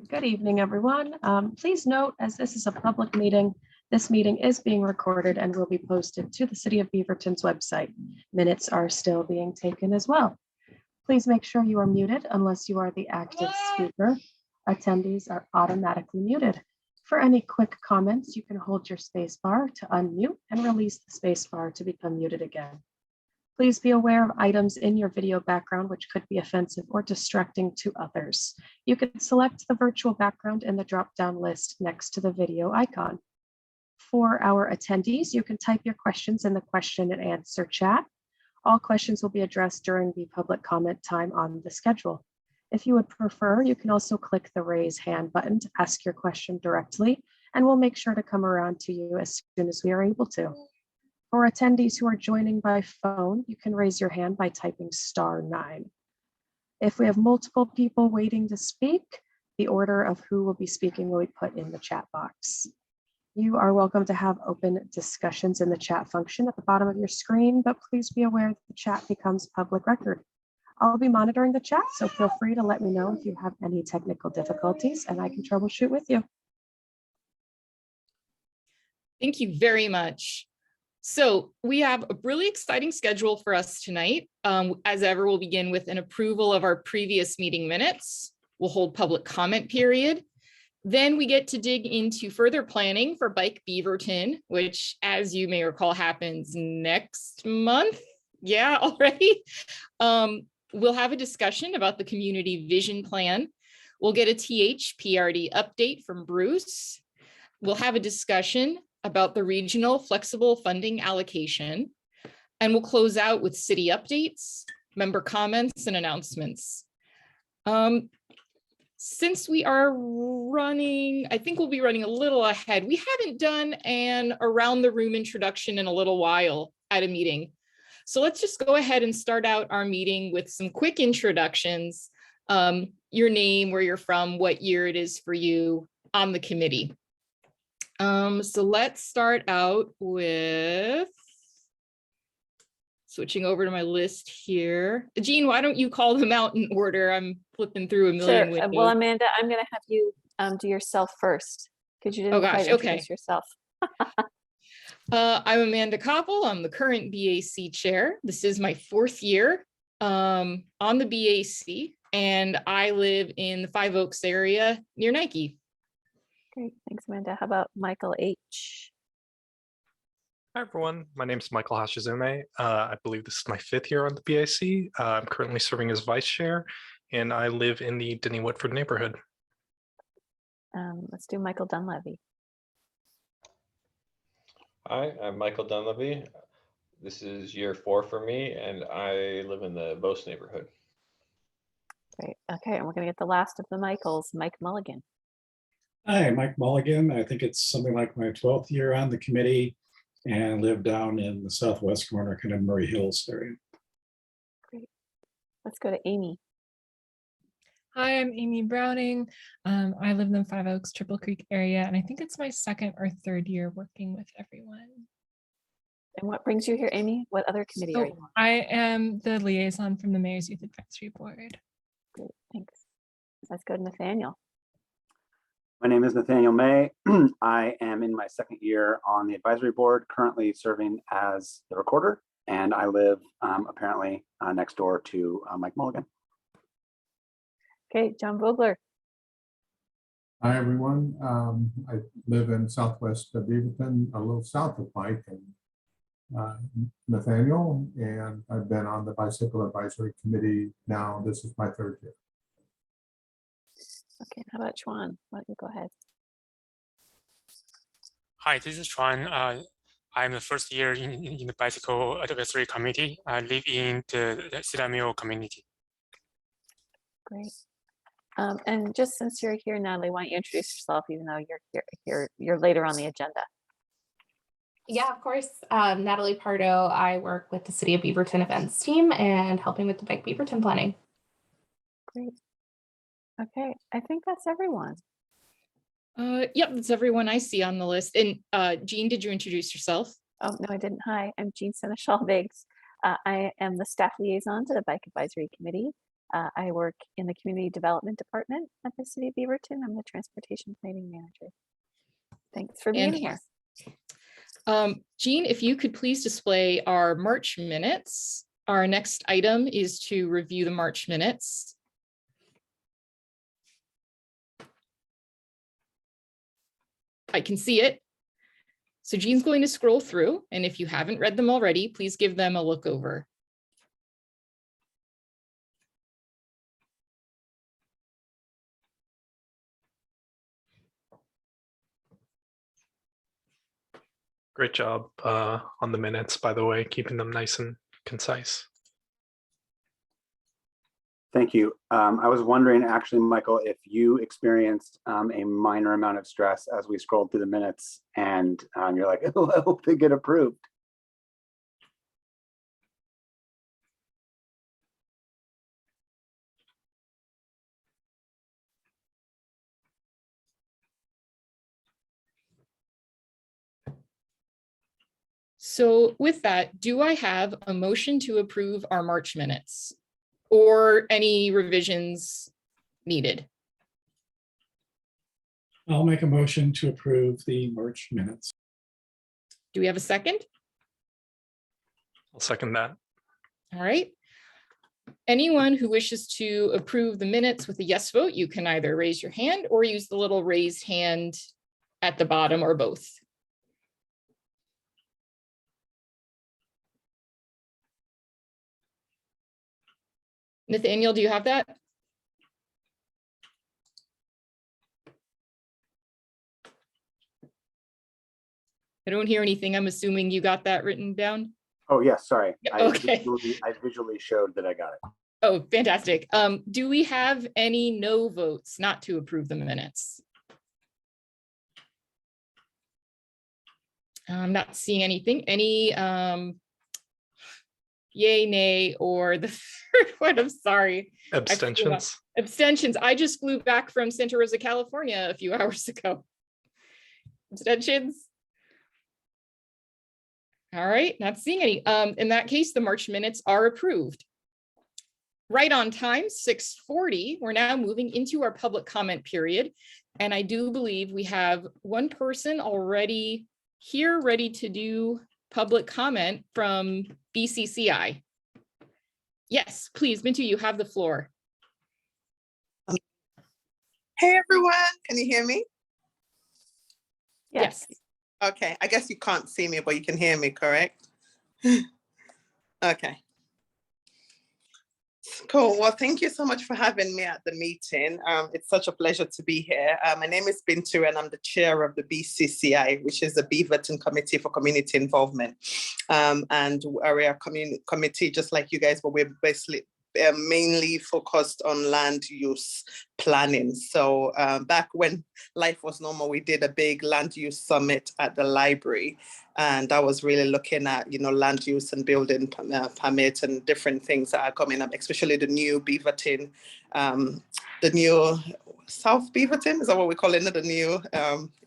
Good evening, everyone. Please note, as this is a public meeting, this meeting is being recorded and will be posted to the City of Beaverton's website. Minutes are still being taken as well. Please make sure you are muted unless you are the active speaker. Attendees are automatically muted. For any quick comments, you can hold your space bar to unmute and release the space bar to become muted again. Please be aware of items in your video background which could be offensive or distracting to others. You can select the virtual background in the drop-down list next to the video icon. For our attendees, you can type your questions in the question and answer chat. All questions will be addressed during the public comment time on the schedule. If you would prefer, you can also click the raise hand button to ask your question directly, and we'll make sure to come around to you as soon as we are able to. For attendees who are joining by phone, you can raise your hand by typing *9. If we have multiple people waiting to speak, the order of who will be speaking will be put in the chat box. You are welcome to have open discussions in the chat function at the bottom of your screen, but please be aware that the chat becomes public record. I'll be monitoring the chat, so feel free to let me know if you have any technical difficulties and I can troubleshoot with you. Thank you very much. So we have a really exciting schedule for us tonight. As ever, we'll begin with an approval of our previous meeting minutes. We'll hold public comment period. Then we get to dig into further planning for Bike Beaverton, which, as you may recall, happens next month. Yeah, already. We'll have a discussion about the community vision plan. We'll get a THPRD update from Bruce. We'll have a discussion about the regional flexible funding allocation, and we'll close out with city updates, member comments, and announcements. Since we are running, I think we'll be running a little ahead. We haven't done an around the room introduction in a little while at a meeting. So let's just go ahead and start out our meeting with some quick introductions. Your name, where you're from, what year it is for you on the committee. So let's start out with switching over to my list here. Jean, why don't you call them out in order? I'm flipping through a million windows. Well, Amanda, I'm going to have you do yourself first because you didn't quite introduce yourself. I'm Amanda Koppel. I'm the current BAC chair. This is my 4th year on the BAC, and I live in the Five Oaks area near Nike. Great, thanks, Amanda. How about Michael H? Hi, everyone. My name is Michael Hashizume. I believe this is my 5th year on the BAC. I'm currently serving as vice chair, and I live in the Denny Whitford neighborhood. Let's do Michael Dunleavy. Hi, I'm Michael Dunleavy. This is year 4 for me, and I live in the Bose neighborhood. Great. Okay, and we're going to get the last of the Michaels, Mike Mulligan. Hi, Mike Mulligan. I think it's something like my 12th year on the committee and live down in the southwest corner, kind of Murray Hills area. Great. Let's go to Amy. Hi, I'm Amy Browning. I live in the Five Oaks, Triple Creek area, and I think it's my 2nd or 3rd year working with everyone. And what brings you here, Amy? What other committee are you on? I am the liaison from the Mayor's Youth Advisory Board. Great, thanks. Let's go to Nathaniel. My name is Nathaniel May. I am in my 2nd year on the advisory board, currently serving as the recorder, and I live apparently next door to Mike Mulligan. Okay, John Vogler. Hi, everyone. I live in southwest Beaverton, a little south of Mike and Nathaniel, and I've been on the Bicycle Advisory Committee now. This is my 3rd year. Okay, how about Chuan? Why don't you go ahead? Hi, this is Chuan. I'm the 1st year in the Bicycle Advisory Committee. I live in the Sidamio community. Great. And just since you're here, Natalie, why don't you introduce yourself, even though you're later on the agenda? Yeah, of course. Natali Pardo. I work with the City of Beaverton events team and helping with the Bike Beaverton planning. Great. Okay, I think that's everyone. Yep, that's everyone I see on the list. And Jean, did you introduce yourself? Oh, no, I didn't. Hi, I'm Jean Seneschal Biggs. I am the staff liaison to the Bike Advisory Committee. I work in the Community Development Department at the City of Beaverton. I'm the Transportation Planning Manager. Thanks for being here. Jean, if you could please display our March minutes. Our next item is to review the March minutes. I can see it. So Jean's going to scroll through, and if you haven't read them already, please give them a look over. Great job on the minutes, by the way, keeping them nice and concise. Thank you. I was wondering, actually, Michael, if you experienced a minor amount of stress as we scrolled through the minutes and you're like, oh, I hope they get approved. So with that, do I have a motion to approve our March minutes or any revisions needed? I'll make a motion to approve the March minutes. Do we have a second? I'll second that. All right. Anyone who wishes to approve the minutes with a yes vote, you can either raise your hand or use the little raised hand at the bottom or both. Nathaniel, do you have that? I don't hear anything. I'm assuming you got that written down. Oh, yes, sorry. Okay. I visually showed that I got it. Oh, fantastic. Do we have any no votes not to approve the minutes? I'm not seeing anything. Any yay, nay, or the third one? I'm sorry. Abstentions. Abstentions. I just flew back from Santa Rosa, California a few hours ago. Abstentions. All right, not seeing any. In that case, the March minutes are approved. Right on time, 6:40. We're now moving into our public comment period. And I do believe we have one person already here ready to do public comment from BCCI. Yes, please, Mintu, you have the floor. Hey everyone, can you hear me? Yes. Okay, I guess you can't see me, but you can hear me, correct? Okay. Cool. Well, thank you so much for having me at the meeting. It's such a pleasure to be here. My name is Bintu and I'm the chair of the BCCI, which is the Beaverton Committee for Community Involvement. And we're a committee just like you guys, but we're basically mainly focused on land use planning. So back when life was normal, we did a big land use summit at the library. And I was really looking at, land use and building permit and different things that are coming up, especially the new Beaverton, the new South Beaverton, is that what we're calling it? The new,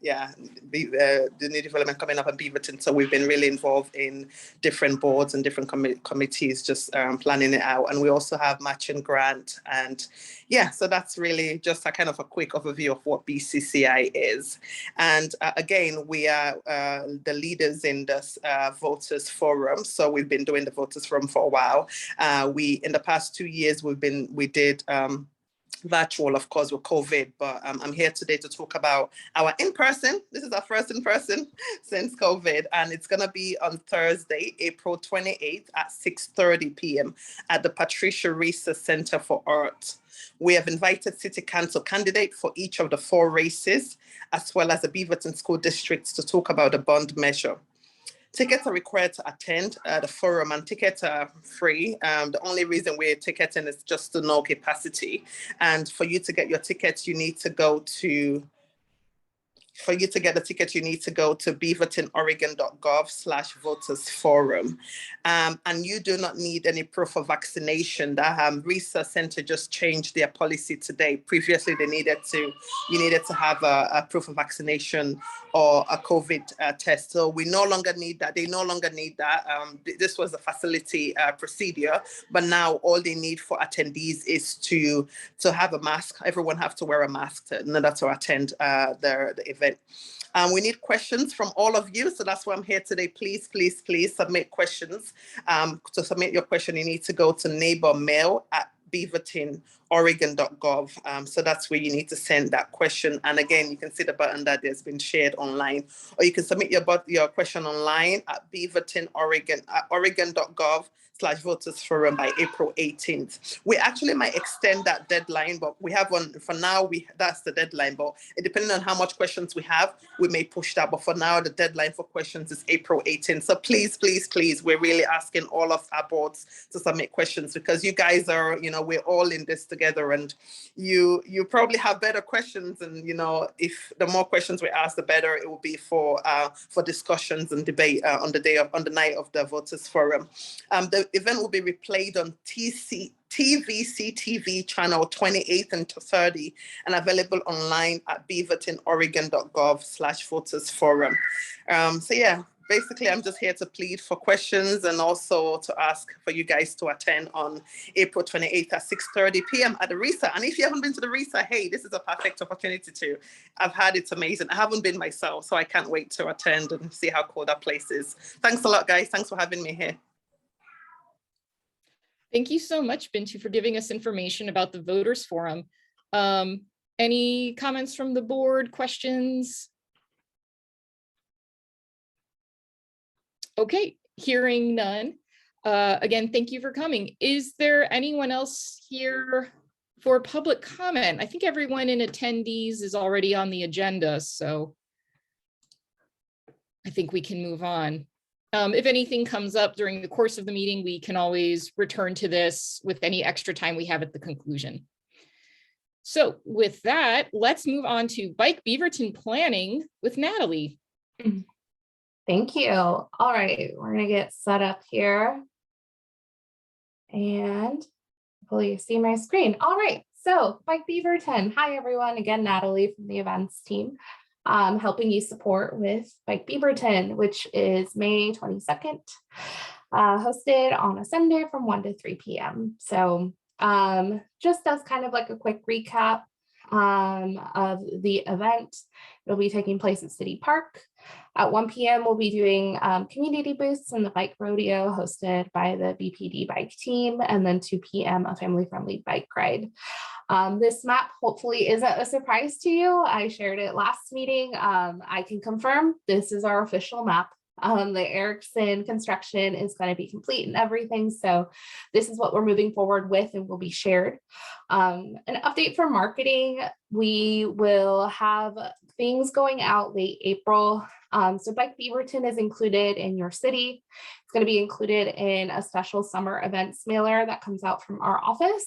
the new development coming up in Beaverton. So we've been really involved in different boards and different committees, just planning it out. And we also have matching grant. And yeah, so that's really just a kind of a quick overview of what BCCI is. And again, we are the leaders in this voters forum. So we've been doing the voters forum for a while. In the past 2 years, we did virtual, of course, with COVID, but I'm here today to talk about our in-person. This is our first in-person since COVID, and it's going to be on Thursday, April 28th at 6:30 p.m. at the Patricia Reese Center for Art. We have invited City Council candidates for each of the 4 races, as well as the Beaverton School Districts to talk about the bond measure. Tickets are required to attend the forum, and tickets are free. The only reason we're ticketing is just to know capacity. And for you to get your tickets, you need to go to For you to get the ticket, you need to go to beavertonoregon.gov/votersforum. And you do not need any proof of vaccination. The research center just changed their policy today. Previously, you needed to have a proof of vaccination or a COVID test. So we no longer need that. They no longer need that. This was a facility procedure, but now all they need for attendees is to have a mask. Everyone have to wear a mask in order to attend the event. We need questions from all of you, so that's why I'm here today. Please, please, please submit questions. To submit your question, you need to go to neighbormail@beavertonoregon.gov. So that's where you need to send that question. And again, you can see the button that has been shared online, or you can submit your question online at oregon.gov/votersforum by April 18th. We actually might extend that deadline, but we have one for now. That's the deadline, but depending on how much questions we have, we may push that. But for now, the deadline for questions is April 18th. So please, please, please, we're really asking all of our boards to submit questions, because you guys are, we're all in this together, and you probably have better questions. And if the more questions we ask, the better it will be for discussions and debate on the night of the Voters Forum. The event will be replayed on TVCTV channel 28 and 30 and available online at beavertonoregon.gov/votersforum. So yeah, basically I'm just here to plead for questions and also to ask for you guys to attend on April 28th at 6:30 p.m. at the RESA. And if you haven't been to the RESA, hey, this is a perfect opportunity to. I've had it's amazing. I haven't been myself, so I can't wait to attend and see how cool that place is. Thanks a lot, guys. Thanks for having me here. Thank you so much, Bintu, for giving us information about the Voters Forum. Any comments from the board, questions? Okay, hearing none. Again, thank you for coming. Is there anyone else here for public comment? I think everyone in attendees is already on the agenda, so I think we can move on. If anything comes up during the course of the meeting, we can always return to this with any extra time we have at the conclusion. So with that, let's move on to Bike Beaverton planning with Natali. Thank you. All right, we're gonna get set up here. And hopefully you see my screen. All right, so Bike Beaverton. Hi everyone, again, Natali from the events team. Helping you support with Bike Beaverton, which is May 22nd, hosted on a Sunday from 1 to 3 p.m. So just as kind of like a quick recap of the event, it'll be taking place at City Park. At 1 p.m. we'll be doing community booths and the bike rodeo hosted by the BPD bike team, and then 2 p.m. a family-friendly bike ride. This map hopefully isn't a surprise to you. I shared it last meeting. I can confirm this is our official map. The Erickson construction is going to be complete and everything. So this is what we're moving forward with and will be shared. An update for marketing. We will have things going out late April. So Bike Beaverton is included in your city. It's going to be included in a special summer events mailer that comes out from our office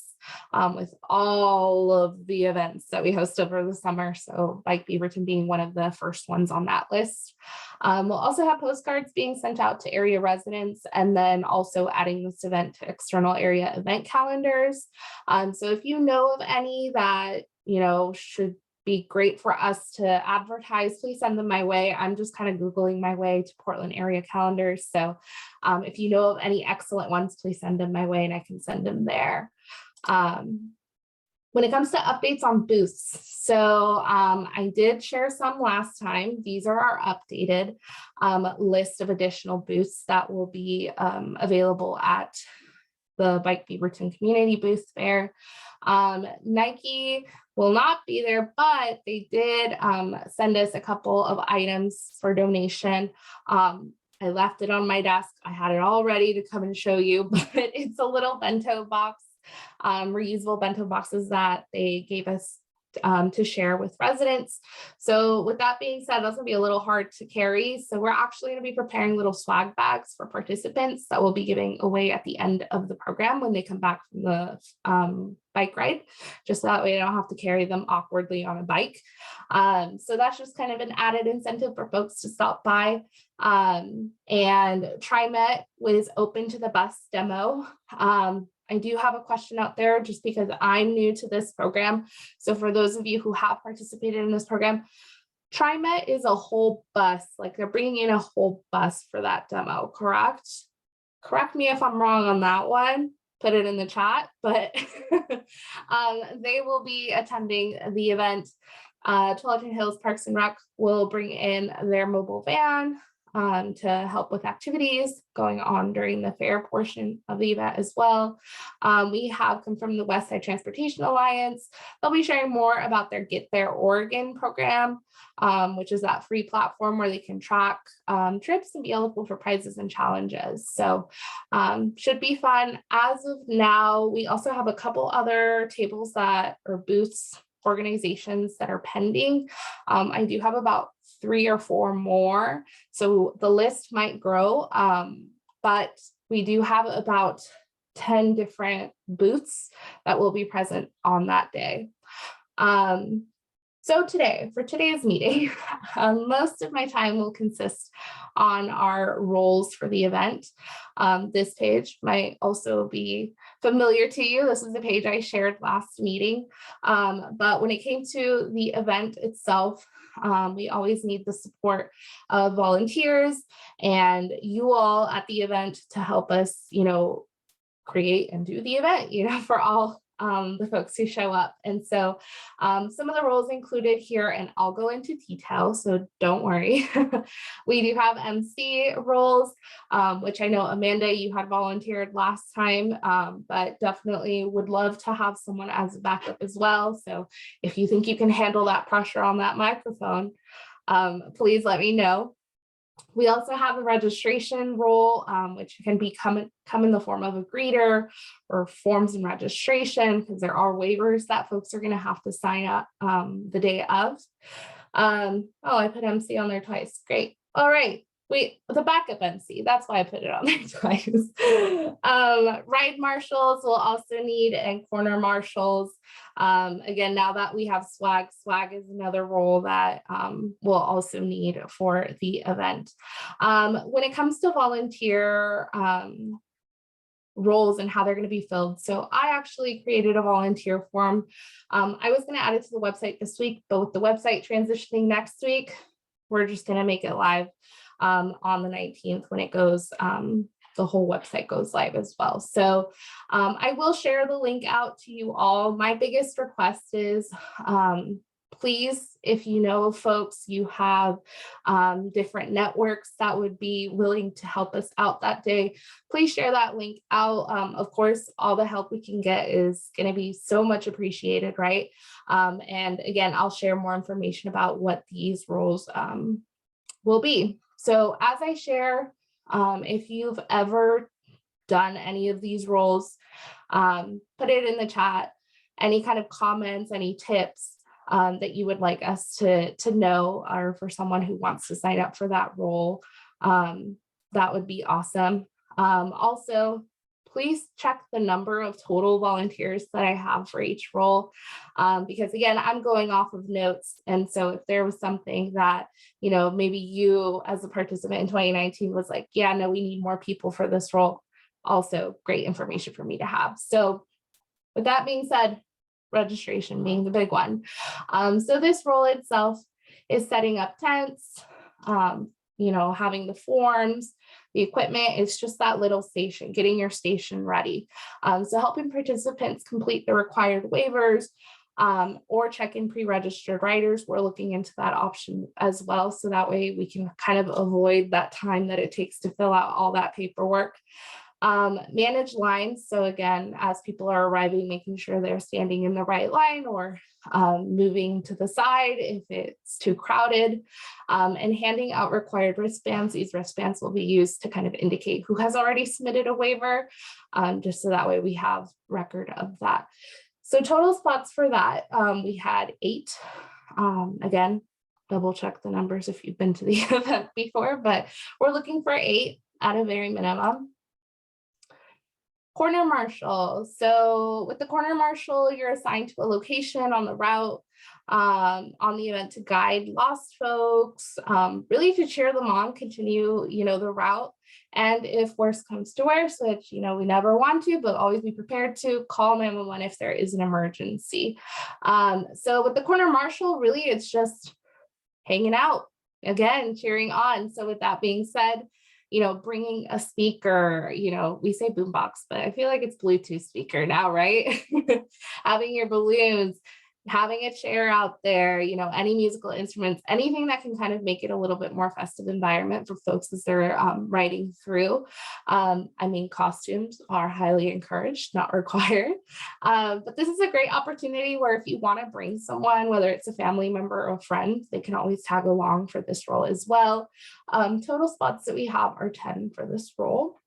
with all of the events that we host over the summer. So Bike Beaverton being one of the first ones on that list. We'll also have postcards being sent out to area residents, and then also adding this event to external area event calendars. So if you know of any that should be great for us to advertise, please send them my way. I'm just kind of Googling my way to Portland area calendars. So if you know of any excellent ones, please send them my way and I can send them there. When it comes to updates on booths, so I did share some last time. These are our updated list of additional booths that will be available at the Bike Beaverton Community Booth Fair. Nike will not be there, but they did send us a couple of items for donation. I left it on my desk. I had it all ready to come and show you, but it's a little bento box, reusable bento boxes that they gave us to share with residents. So with that being said, that's gonna be a little hard to carry. So we're actually gonna be preparing little swag bags for participants that we'll be giving away at the end of the program when they come back from the bike ride, just so that way they don't have to carry them awkwardly on a bike. So that's just kind of an added incentive for folks to stop by. And TriMet was open to the bus demo. I do have a question out there just because I'm new to this program. So for those of you who have participated in this program, TriMet is a whole bus, like they're bringing in a whole bus for that demo, correct? Correct me if I'm wrong on that one, put it in the chat, but they will be attending the event. Tualatin Hills Parks and Rec will bring in their mobile van to help with activities going on during the fair portion of the event as well. We have come from the West Side Transportation Alliance. They'll be sharing more about their Get There Oregon program, which is that free platform where they can track trips and be eligible for prizes and challenges. So should be fun. As of now, we also have a couple other tables that or booths, organizations that are pending. I do have about 3 or 4 more. So the list might grow, but we do have about 10 different booths that will be present on that day. So today, for today's meeting, most of my time will consist on our roles for the event. This page might also be familiar to you. This is the page I shared last meeting. But when it came to the event itself, we always need the support of volunteers and you all at the event to help us, create and do the event, for all the folks who show up. And so some of the roles included here, and I'll go into detail, so don't worry. We do have MC roles, which I know Amanda, you had volunteered last time, but definitely would love to have someone as a backup as well. So if you think you can handle that pressure on that microphone, please let me know. We also have a registration role, which can come in the form of a greeter or forms and registration, because there are waivers that folks are going to have to sign up the day of. Oh, I put MC on there twice. Great. All right. The backup MC, that's why I put it on there twice. Ride marshals will also need, and corner marshals. Again, now that we have swag is another role that we'll also need for the event. When it comes to volunteer roles and how they're going to be filled. So I actually created a volunteer form. I was going to add it to the website this week, but with the website transitioning next week, we're just going to make it live on the 19th when it goes, the whole website goes live as well. So I will share the link out to you all. My biggest request is please, if you know of folks, you have different networks that would be willing to help us out that day, please share that link out. Of course, all the help we can get is going to be so much appreciated, right? And again, I'll share more information about what these roles will be. So as I share, if you've ever done any of these roles, put it in the chat, any kind of comments, any tips that you would like us to know, or for someone who wants to sign up for that role, that would be awesome. Also, please check the number of total volunteers that I have for each role, because again, I'm going off of notes. And so if there was something that, maybe you as a participant in 2019 was like, yeah, no, we need more people for this role, also great information for me to have. So with that being said, registration being the big one. So this role itself is setting up tents, having the forms, the equipment. It's just that little station, getting your station ready. So helping participants complete the required waivers or check in pre-registered riders. We're looking into that option as well. So that way we can kind of avoid that time that it takes to fill out all that paperwork. Manage lines. So again, as people are arriving, making sure they're standing in the right line or moving to the side if it's too crowded, and handing out required wristbands. These wristbands will be used to kind of indicate who has already submitted a waiver, just so that way we have record of that. So total spots for that, we had 8. Again, double check the numbers if you've been to the event before, but we're looking for 8 at a very minimum. Corner marshal. So with the corner marshal, you're assigned to a location on the route on the event to guide lost folks, really to cheer them on, continue, the route. And if worse comes to worse, which, we never want to, but always be prepared to call 911 if there is an emergency. So with the corner marshal, really, it's just hanging out, again, cheering on. So with that being said, bringing a speaker, we say boombox, but I feel like it's Bluetooth speaker now, right? Having your balloons, having a chair out there, any musical instruments, anything that can kind of make it a little bit more festive environment for folks as they're riding through. Costumes are highly encouraged, not required. But this is a great opportunity where if you want to bring someone, whether it's a family member or a friend, they can always tag along for this role as well. Total spots that we have are 10 for this role.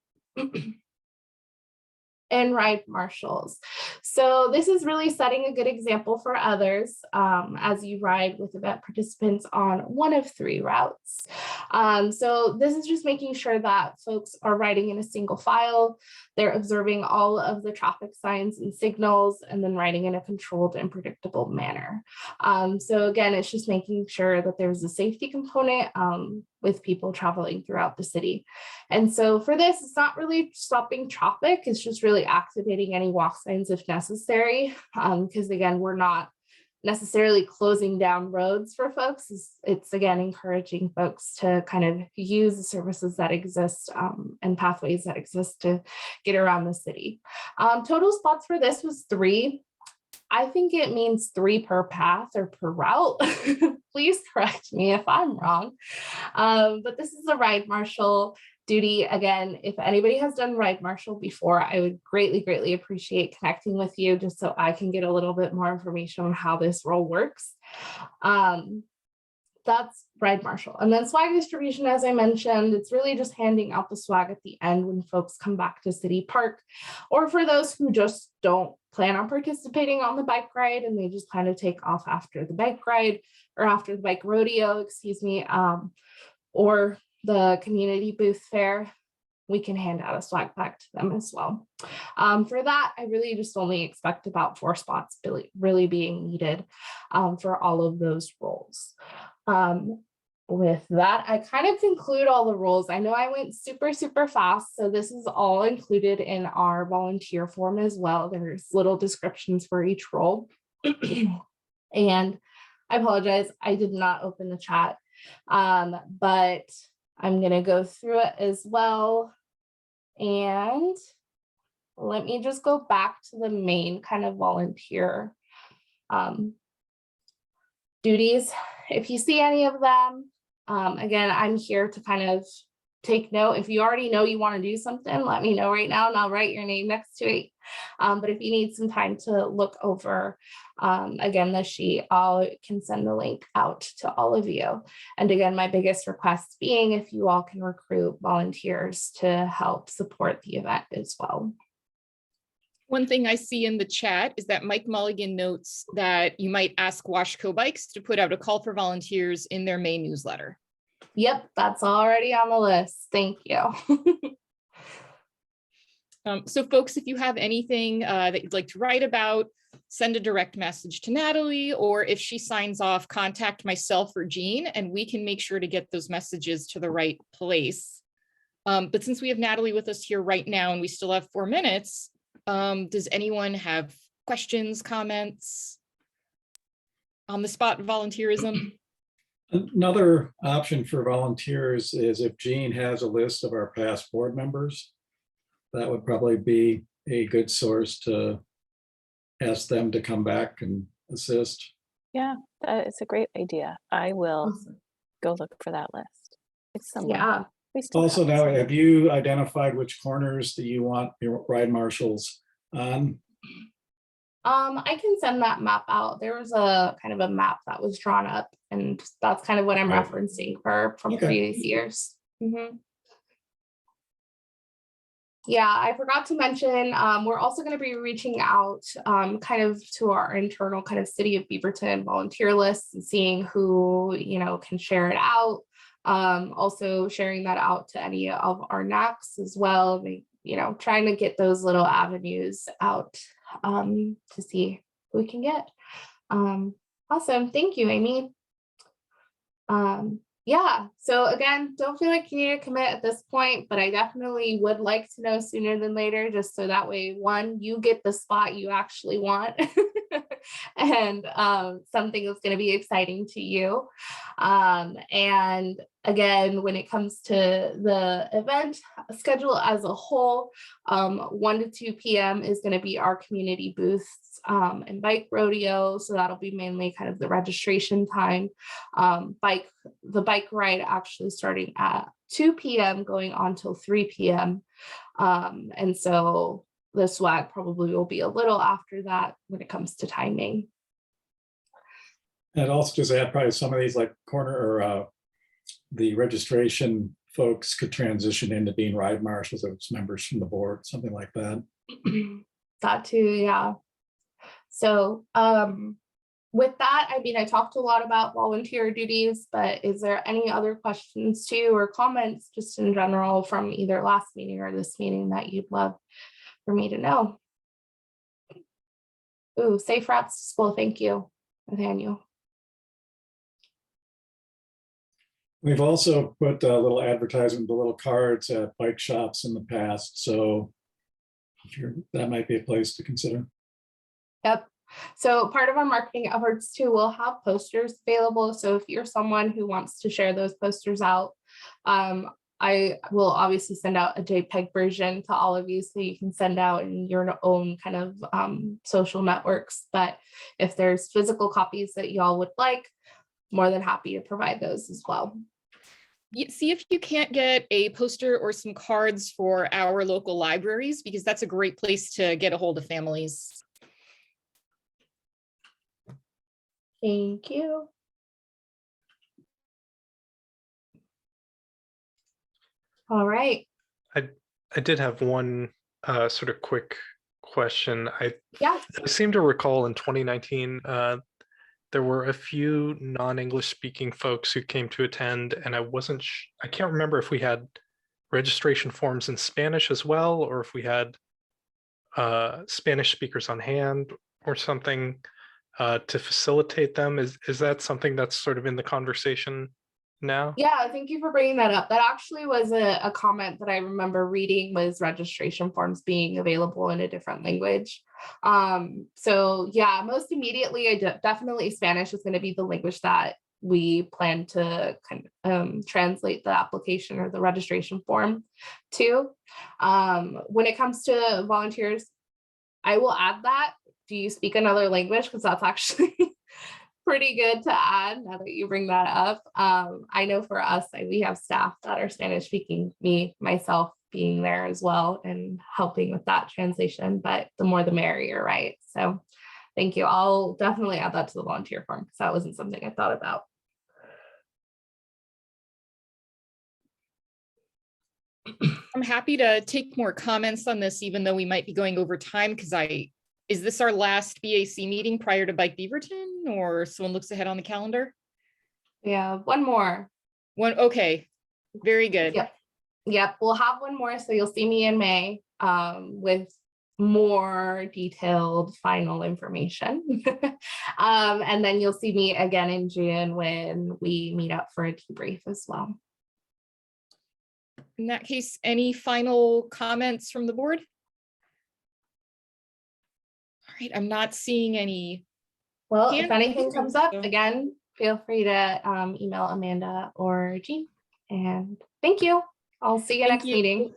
And ride marshals. So this is really setting a good example for others as you ride with event participants on one of 3 routes. So this is just making sure that folks are riding in a single file. They're observing all of the traffic signs and signals and then riding in a controlled and predictable manner. So again, it's just making sure that there's a safety component with people traveling throughout the city. And so for this, it's not really stopping traffic, it's just really activating any walk signs if necessary, because again, we're not necessarily closing down roads for folks. It's again, encouraging folks to kind of use the services that exist and pathways that exist to get around the city. Total spots for this was 3. I think it means 3 per path or per route. Please correct me if I'm wrong. But this is a ride marshal duty. Again, if anybody has done ride marshal before, I would greatly, greatly appreciate connecting with you just so I can get a little bit more information on how this role works. That's ride marshal. And then swag distribution, as I mentioned, it's really just handing out the swag at the end when folks come back to City Park, or for those who just don't plan on participating on the bike ride and they just plan to take off after the bike ride or after the bike rodeo, or the community booth fair, we can hand out a swag pack to them as well. For that, I really just only expect about 4 spots really being needed for all of those roles. With that, I kind of conclude all the roles. I know I went super, super fast, so this is all included in our volunteer form as well. There's little descriptions for each role. And I apologize, I did not open the chat, but I'm gonna go through it as well. And let me just go back to the main kind of volunteer duties. If you see any of them, again, I'm here to kind of take note. If you already know you want to do something, let me know right now and I'll write your name next to it. But if you need some time to look over, again, the sheet, I can send the link out to all of you. And again, my biggest request being if you all can recruit volunteers to help support the event as well. One thing I see in the chat is that Mike Mulligan notes that you might ask Washco Bikes to put out a call for volunteers in their May newsletter. Yep, that's already on the list. Thank you. So folks, if you have anything that you'd like to write about, send a direct message to Natali, or if she signs off, contact myself or Jean, and we can make sure to get those messages to the right place. But since we have Natali with us here right now, and we still have 4 minutes, does anyone have questions, comments on the spot volunteerism? Another option for volunteers is if Jean has a list of our past board members, that would probably be a good source to ask them to come back and assist. Yeah, that is a great idea. I will go look for that list. It's somewhere. Yeah. Also, now, have you identified which corners that you want your ride marshals on? I can send that map out. There was a kind of a map that was drawn up, and that's kind of what I'm referencing from previous years. Yeah, I forgot to mention, we're also going to be reaching out kind of to our internal kind of City of Beaverton volunteer lists and seeing who, can share it out. Also sharing that out to any of our NACs as well. Trying to get those little avenues out to see who we can get. Awesome. Thank you, Amy. Yeah, so again, don't feel like you need to commit at this point, but I definitely would like to know sooner than later, just so that way, one, you get the spot you actually want and something that's going to be exciting to you. And again, when it comes to the event schedule as a whole, 1 to 2 p.m. is going to be our community booths and bike rodeo. So that'll be mainly kind of the registration time. The bike ride actually starting at 2 p.m. going on till 3 p.m. And so the swag probably will be a little after that when it comes to timing. And also just add probably some of these like corner or the registration folks could transition into being ride marshals as members from the board, something like that. That too, yeah. So with that, I talked a lot about volunteer duties, but is there any other questions too or comments just in general from either last meeting or this meeting that you'd love for me to know? Ooh, safe routes to school. Thank you, Nathaniel. We've also put a little advertisement, the little cards at bike shops in the past. So that might be a place to consider. Yep. So part of our marketing efforts too, we'll have posters available. So if you're someone who wants to share those posters out, I will obviously send out a JPEG version to all of you so you can send out in your own kind of social networks. But if there's physical copies that y'all would like, more than happy to provide those as well. See if you can't get a poster or some cards for our local libraries, because that's a great place to get a hold of families. Thank you. All right. I did have one sort of quick question. I seem to recall in 2019, there were a few non-English speaking folks who came to attend, and I can't remember if we had registration forms in Spanish as well, or if we had Spanish speakers on hand or something to facilitate them. Is that something that's sort of in the conversation now? Yeah, thank you for bringing that up. That actually was a comment that I remember reading, was registration forms being available in a different language. So yeah, most immediately, definitely Spanish is going to be the language that we plan to kind of translate the application or the registration form to. When it comes to volunteers, I will add that. Do you speak another language? Because that's actually pretty good to add now that you bring that up. I know for us, we have staff that are Spanish speaking, myself being there as well and helping with that translation, but the more the merrier, right? So thank you. I'll definitely add that to the volunteer form because that wasn't something I thought about. I'm happy to take more comments on this, even though we might be going over time, because is this our last BAC meeting prior to Bike Beaverton, or someone looks ahead on the calendar? Yeah, one more. Okay, very good. Yep, we'll have one more, so you'll see me in May with more detailed final information. And then you'll see me again in June when we meet up for a debrief as well. In that case, any final comments from the board? All right, I'm not seeing any. Well, if anything comes up, again, feel free to email Amanda or Jean. And thank you. I'll see you next meeting.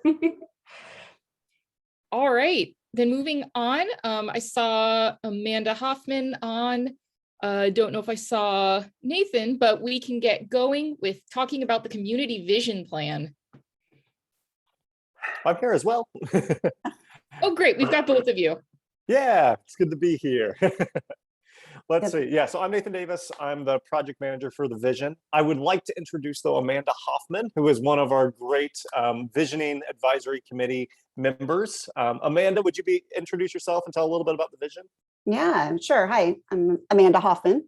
All right, then moving on. I saw Amanda Hoffman on. Don't know if I saw Nathan, but we can get going with talking about the community vision plan. I'm here as well. Oh, great. We've got both of you. Yeah, it's good to be here. Let's see. Yeah, so I'm Nathan Davis. I'm the project manager for the Vision. I would like to introduce, though, Amanda Hoffman, who is one of our great Visioning Advisory Committee members. Amanda, would you introduce yourself and tell a little bit about the Vision? Yeah, sure. Hi, I'm Amanda Hoffman.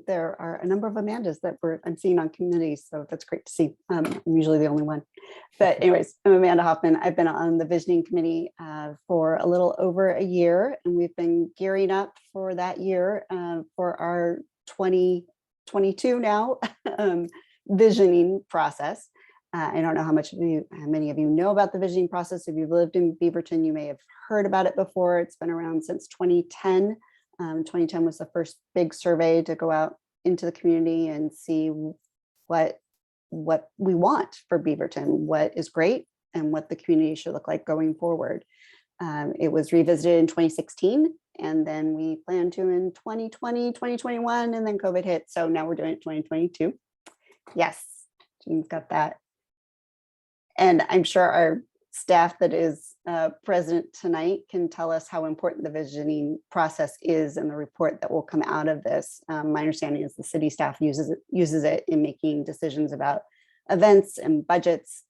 There are a number of Amandas that I'm seeing on committees, so that's great to see. I'm usually the only one. But anyways, I'm Amanda Hoffman. I've been on the Visioning Committee for a little over a year, and we've been gearing up for that year for our 2022 now visioning process. I don't know how many of you know about the visioning process. If you've lived in Beaverton, you may have heard about it before. It's been around since 2010. 2010 was the first big survey to go out into the community and see what we want for Beaverton, what is great, and what the community should look like going forward. It was revisited in 2016, and then we planned to in 2020, 2021, and then COVID hit. So now we're doing it 2022. Yes, Jean's got that. And I'm sure our staff that is present tonight can tell us how important the visioning process is and the report that will come out of this. My understanding is the city staff uses it in making decisions about events and budgets.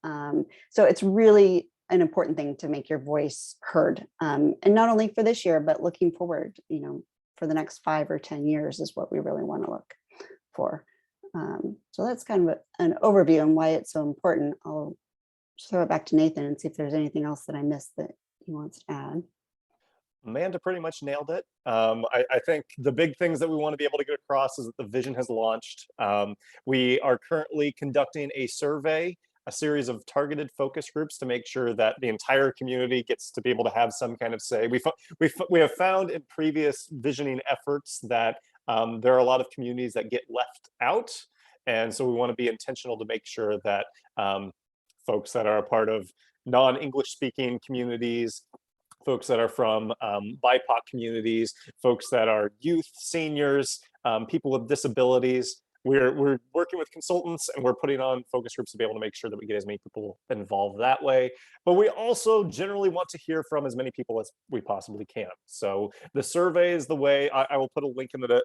So it's really an important thing to make your voice heard. And not only for this year, but looking forward, for the next 5 or 10 years is what we really want to look for. So that's kind of an overview on why it's so important. I'll throw it back to Nathan and see if there's anything else that I missed that he wants to add. Amanda pretty much nailed it. I think the big things that we want to be able to get across is that the Vision has launched. We are currently conducting a survey, a series of targeted focus groups to make sure that the entire community gets to be able to have some kind of say. We have found in previous visioning efforts that there are a lot of communities that get left out. And so we want to be intentional to make sure that folks that are a part of non-English speaking communities, folks that are from BIPOC communities, folks that are youth, seniors, people with disabilities. We're working with consultants and we're putting on focus groups to be able to make sure that we get as many people involved that way. But we also generally want to hear from as many people as we possibly can. So the survey is the way. I will put a link in the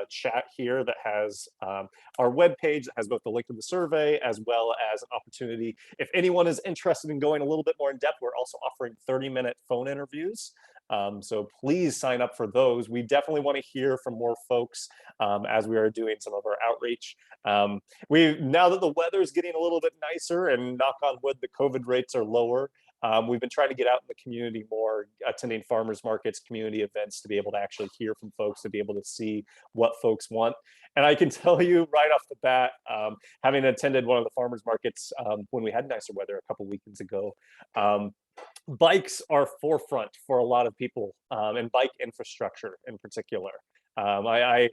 chat here that has our webpage that has both the link to the survey as well as an opportunity. If anyone is interested in going a little bit more in depth, we're also offering 30-minute phone interviews. So please sign up for those. We definitely want to hear from more folks as we are doing some of our outreach. Now that the weather is getting a little bit nicer and knock on wood, the COVID rates are lower. We've been trying to get out in the community more, attending farmers markets, community events to be able to actually hear from folks, to be able to see what folks want. And I can tell you right off the bat, having attended one of the farmers markets when we had nicer weather a couple weekends ago, bikes are forefront for a lot of people, and bike infrastructure in particular. I,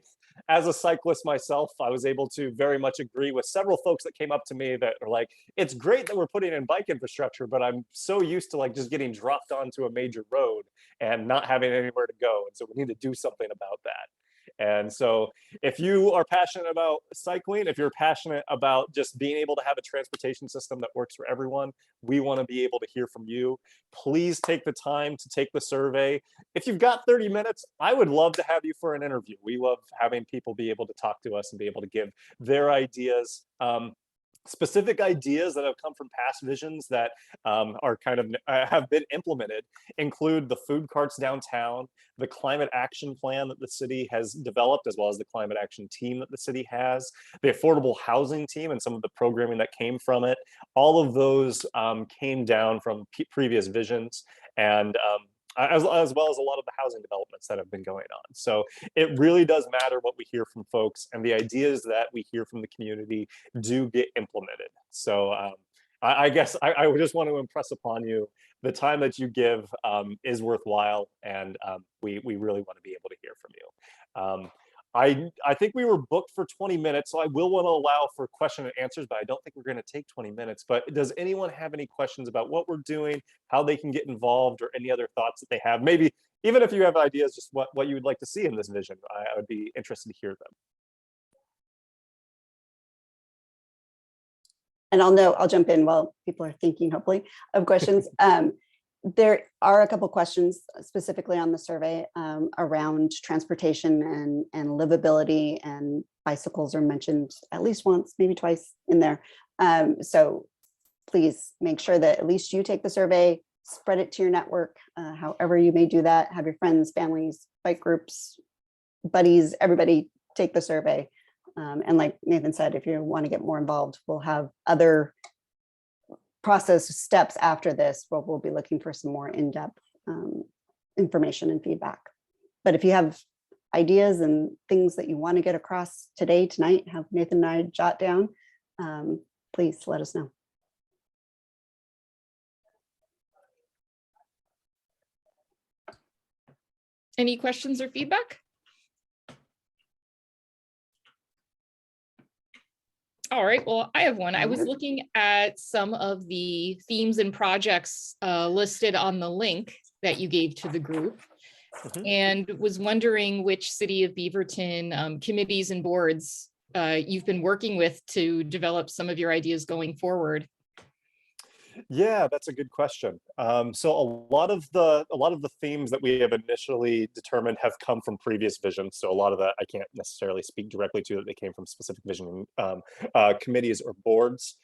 as a cyclist myself, I was able to very much agree with several folks that came up to me that are like, it's great that we're putting in bike infrastructure, but I'm so used to like just getting dropped onto a major road and not having anywhere to go. And so we need to do something about that. And so if you are passionate about cycling, if you're passionate about just being able to have a transportation system that works for everyone, we want to be able to hear from you. Please take the time to take the survey. If you've got 30 minutes, I would love to have you for an interview. We love having people be able to talk to us and be able to give their ideas. Specific ideas that have come from past visions that are kind of have been implemented include the food carts downtown, the climate action plan that the city has developed, as well as the climate action team that the city has, the affordable housing team and some of the programming that came from it. All of those came down from previous visions, and as well as a lot of the housing developments that have been going on. So it really does matter what we hear from folks, and the ideas that we hear from the community do get implemented. So I guess I would just want to impress upon you the time that you give is worthwhile, and we really want to be able to hear from you. I think we were booked for 20 minutes, so I will want to allow for question and answers, but I don't think we're going to take 20 minutes. But does anyone have any questions about what we're doing, how they can get involved, or any other thoughts that they have? Maybe even if you have ideas, just what you would like to see in this vision, I would be interested to hear them. And I'll jump in while people are thinking, hopefully, of questions. There are a couple questions specifically on the survey around transportation and livability, and bicycles are mentioned at least once, maybe twice in there. So please make sure that at least you take the survey, spread it to your network, however you may do that. Have your friends, families, bike groups, buddies, everybody take the survey. And like Nathan said, if you want to get more involved, we'll have other process steps after this, but we'll be looking for some more in-depth information and feedback. But if you have ideas and things that you want to get across today, tonight, have Nathan and I jot down, please let us know. Any questions or feedback? All right, well, I have one. I was looking at some of the themes and projects listed on the link that you gave to the group, and was wondering which City of Beaverton committees and boards you've been working with to develop some of your ideas going forward. Yeah, that's a good question. So a lot of the themes that we have initially determined have come from previous visions. So a lot of that I can't necessarily speak directly to, that they came from specific vision committees or boards.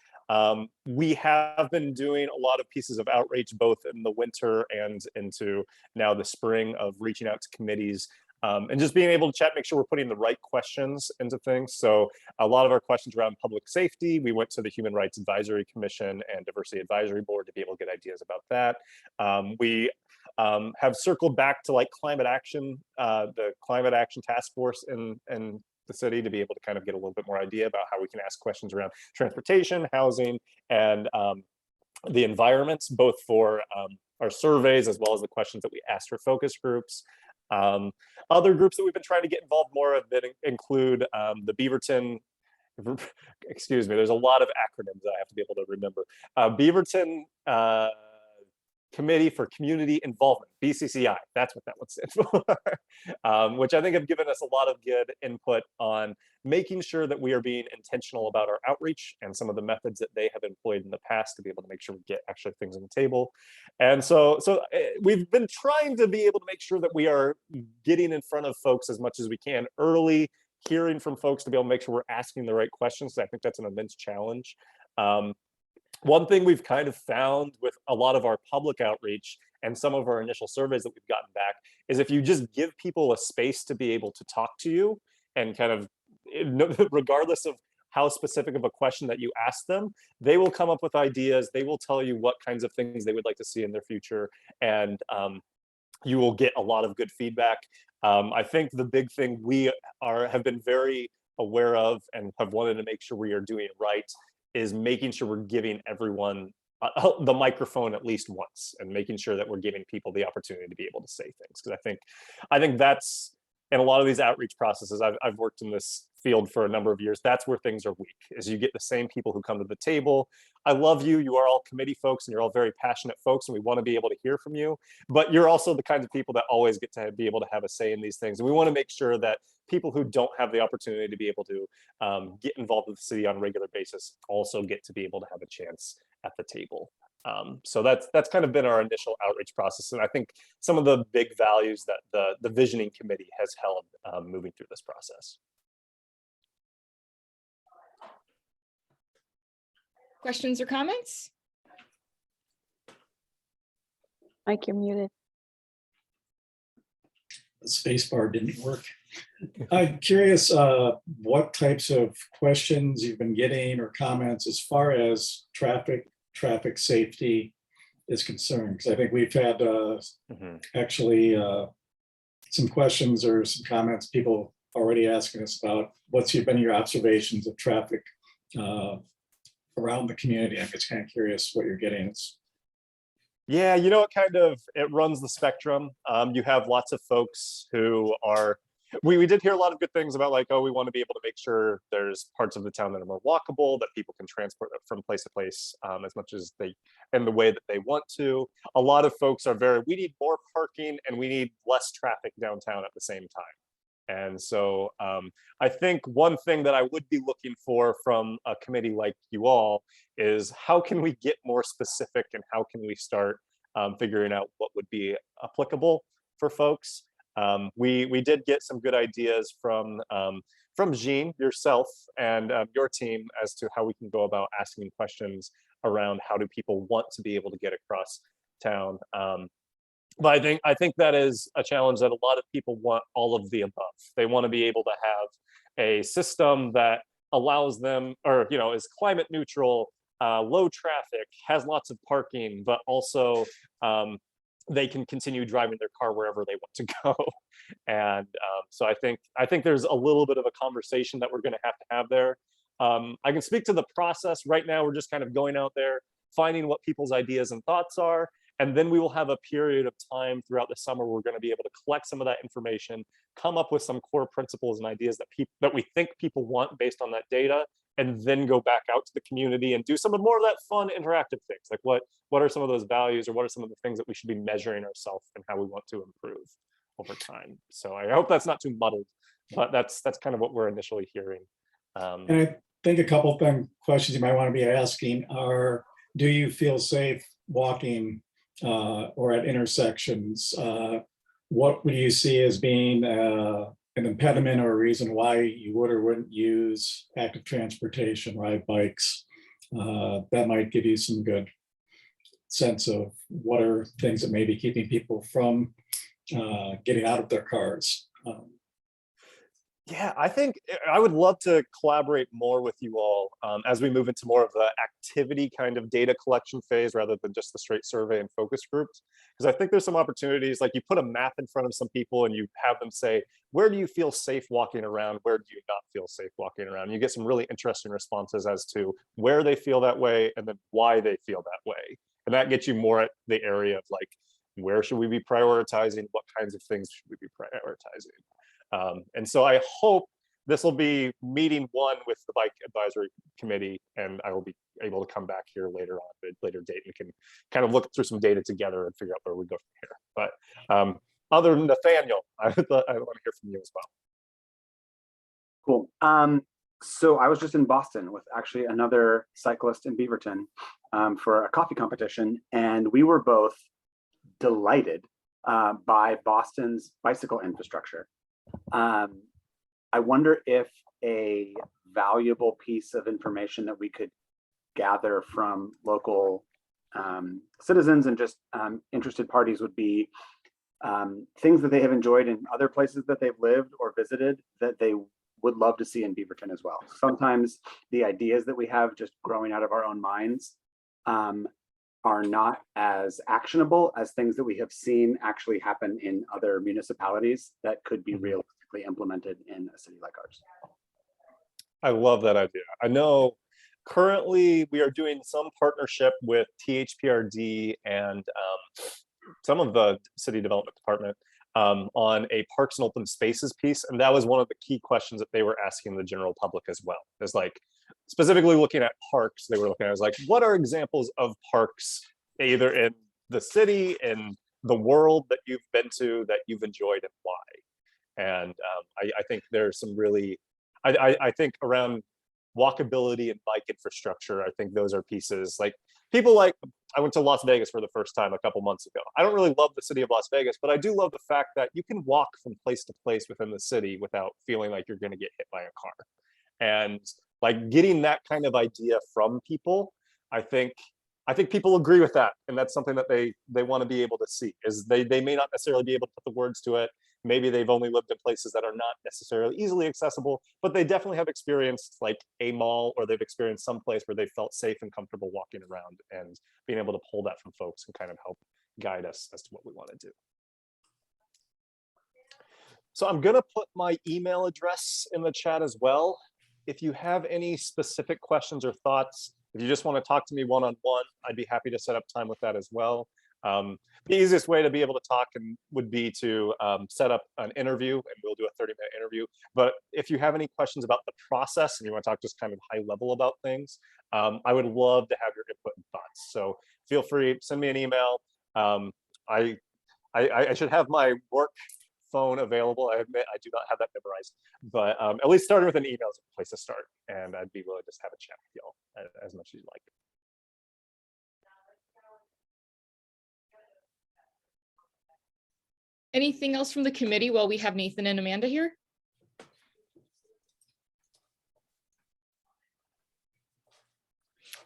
We have been doing a lot of pieces of outreach, both in the winter and into now the spring, of reaching out to committees. And just being able to chat, make sure we're putting the right questions into things. So a lot of our questions around public safety, we went to the Human Rights Advisory Commission and Diversity Advisory Board to be able to get ideas about that. We have circled back to like climate action, the Climate Action Task Force in the city, to be able to kind of get a little bit more idea about how we can ask questions around transportation, housing, and the environments, both for our surveys as well as the questions that we asked for focus groups. Other groups that we've been trying to get involved more of that include the Beaverton, excuse me, there's a lot of acronyms I have to be able to remember. Beaverton Committee for Community Involvement, BCCI, that's what that one stands for, which I think have given us a lot of good input on making sure that we are being intentional about our outreach and some of the methods that they have employed in the past to be able to make sure we get actually things on the table. And so we've been trying to be able to make sure that we are getting in front of folks as much as we can early, hearing from folks to be able to make sure we're asking the right questions. I think that's an immense challenge. One thing we've kind of found with a lot of our public outreach and some of our initial surveys that we've gotten back is if you just give people a space to be able to talk to you, and kind of regardless of how specific of a question that you ask them, they will come up with ideas. They will tell you what kinds of things they would like to see in their future, and you will get a lot of good feedback. I think the big thing we have been very aware of and have wanted to make sure we are doing right is making sure we're giving everyone the microphone at least once, and making sure that we're giving people the opportunity to be able to say things. Because I think that's, in a lot of these outreach processes, I've worked in this field for a number of years, that's where things are weak, is you get the same people who come to the table. I love you, you are all committee folks and you're all very passionate folks, and we want to be able to hear from you, but you're also the kinds of people that always get to be able to have a say in these things. And we want to make sure that people who don't have the opportunity to be able to get involved with the city on a regular basis also get to be able to have a chance at the table. So that's kind of been our initial outreach process, and I think some of the big values that the visioning committee has held moving through this process. Questions or comments? Mike, you're muted. The space bar didn't work. I'm curious what types of questions you've been getting or comments as far as traffic safety is concerned, because I think we've had actually some questions or some comments, people already asking us about what's been your observations of traffic around the community. I'm just kind of curious what you're getting. Yeah, you know, it runs the spectrum. You have lots of folks who are, we did hear a lot of good things about, like, oh, we want to be able to make sure there's parts of the town that are more walkable, that people can transport from place to place as much as they, in the way that they want to. A lot of folks are we need more parking and we need less traffic downtown at the same time. And so I think one thing that I would be looking for from a committee like you all is how can we get more specific, and how can we start figuring out what would be applicable for folks. We did get some good ideas from Jean, yourself, and your team as to how we can go about asking questions around how do people want to be able to get across town. But I think that is a challenge that a lot of people want all of the above. They want to be able to have a system that allows them, or is climate neutral, low traffic, has lots of parking, but also they can continue driving their car wherever they want to go. And so I think there's a little bit of a conversation that we're going to have there. I can speak to the process. Right now, we're just kind of going out there, finding what people's ideas and thoughts are. And then we will have a period of time throughout the summer where we're going to be able to collect some of that information, come up with some core principles and ideas that we think people want based on that data, and then go back out to the community and do some more of that fun interactive things. Like what are some of those values, or what are some of the things that we should be measuring ourselves and how we want to improve over time. So I hope that's not too muddled, but that's kind of what we're initially hearing. And I think a couple of questions you might want to be asking are, do you feel safe walking or at intersections? What would you see as being an impediment or a reason why you would or wouldn't use active transportation, ride bikes? That might give you some good sense of what are things that may be keeping people from getting out of their cars. Yeah, I think I would love to collaborate more with you all as we move into more of the activity kind of data collection phase rather than just the straight survey and focus groups. Because I think there's some opportunities, like you put a map in front of some people and you have them say, where do you feel safe walking around? Where do you not feel safe walking around? And you get some really interesting responses as to where they feel that way and then why they feel that way. And that gets you more at the area of like, where should we be prioritizing? What kinds of things should we be prioritizing? And so I hope this will be meeting one with the Bike Advisory Committee, and I will be able to come back here later on at a later date and can kind of look through some data together and figure out where we go from here. But other than Nathaniel, I want to hear from you as well. Cool. So I was just in Boston with actually another cyclist in Beaverton for a coffee competition, and we were both delighted by Boston's bicycle infrastructure. I wonder if a valuable piece of information that we could gather from local citizens and just interested parties would be things that they have enjoyed in other places that they've lived or visited that they would love to see in Beaverton as well. Sometimes the ideas that we have just growing out of our own minds are not as actionable as things that we have seen actually happen in other municipalities that could be realistically implemented in a city like ours. I love that idea. I know currently we are doing some partnership with THPRD and some of the city development department on a parks and open spaces piece. And that was one of the key questions that they were asking the general public as well. Is like, specifically looking at parks, they were looking at like, what are examples of parks either in the city, in the world that you've been to, that you've enjoyed, and why? And I think there's some really, I think around walkability and bike infrastructure, I think those are pieces like people like, I went to Las Vegas for the first time a couple months ago. I don't really love the city of Las Vegas, but I do love the fact that you can walk from place to place within the city without feeling like you're going to get hit by a car. And like getting that kind of idea from people, I think people agree with that. And that's something that they want to be able to see, is they may not necessarily be able to put the words to it. Maybe they've only lived in places that are not necessarily easily accessible, but they definitely have experienced like a mall, or they've experienced some place where they felt safe and comfortable walking around, and being able to pull that from folks and kind of help guide us as to what we want to do. So I'm going to put my email address in the chat as well. If you have any specific questions or thoughts, if you just want to talk to me one-on-one, I'd be happy to set up time with that as well. The easiest way to be able to talk would be to set up an interview, and we'll do a 30-minute interview. But if you have any questions about the process and you want to talk just kind of high level about things, I would love to have your input and thoughts. So feel free, send me an email. I should have my work phone available. I admit I do not have that memorized, but at least starting with an email is a place to start, and I'd be willing to just have a chat with y'all as much as you like. Anything else from the committee while we have Nathan and Amanda here?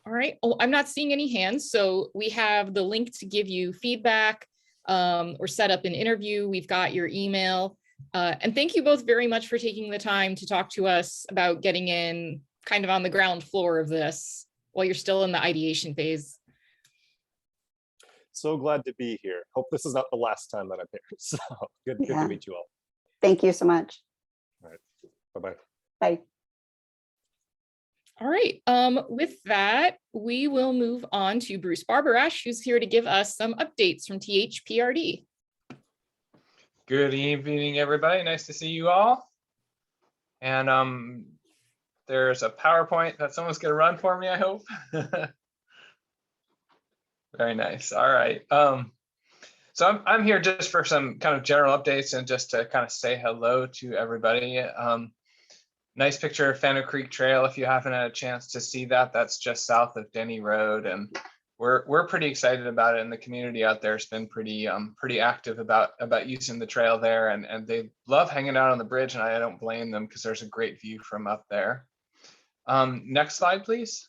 All right. Oh, I'm not seeing any hands. So we have the link to give you feedback or set up an interview. We've got your email. And thank you both very much for taking the time to talk to us about getting in kind of on the ground floor of this while you're still in the ideation phase. So glad to be here. Hope this is not the last time that I'm here. So good Yeah. to meet you all. Thank you so much. All right. Bye-bye. Bye. All right. With that, we will move on to Bruce Barbarash, who's here to give us some updates from THPRD. Good evening, everybody. Nice to see you all. And there's a PowerPoint that someone's going to run for me, I hope. Very nice. All right. So I'm here just for some kind of general updates and just to kind of say hello to everybody. Nice picture of Fano Creek Trail. If you haven't had a chance to see that, that's just south of Denny Road, and we're pretty excited about it. And the community out there has been pretty active about using the trail there, and they love hanging out on the bridge, and I don't blame them because there's a great view from up there. Next slide, please.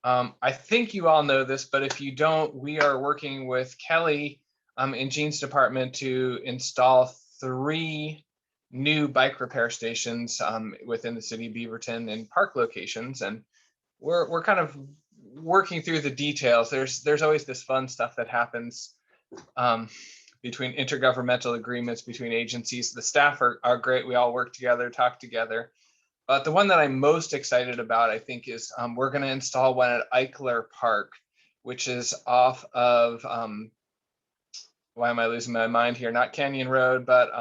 I think you all know this, but if you don't, we are working with Kelly in Jean's department to install 3 new bike repair stations within the city of Beaverton in park locations, and we're kind of working through the details. There's always this fun stuff that happens between intergovernmental agreements between agencies. The staff are great. We all work together, talk together. But the one that I'm most excited about, I think, is we're going to install one at Eichler Park, which is off of, why am I losing my mind here? Not Canyon Road, but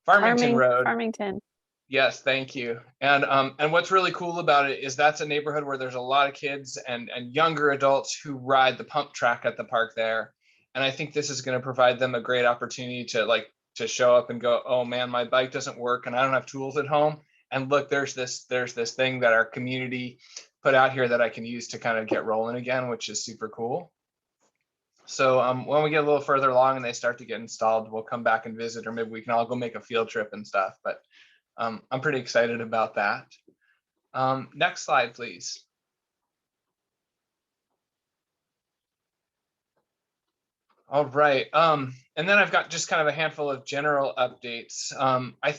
Farmington Road. Farmington. Yes, thank you. And what's really cool about it is that's a neighborhood where there's a lot of kids and younger adults who ride the pump track at the park there. And I think this is going to provide them a great opportunity to show up and go, oh man, my bike doesn't work and I don't have tools at home. And look, there's this thing that our community put out here that I can use to kind of get rolling again, which is super cool. So when we get a little further along and they start to get installed, we'll come back and visit, or maybe we can all go make a field trip and stuff. But I'm pretty excited about that. Next slide, please. All right. And then I've got just kind of a handful of general updates. I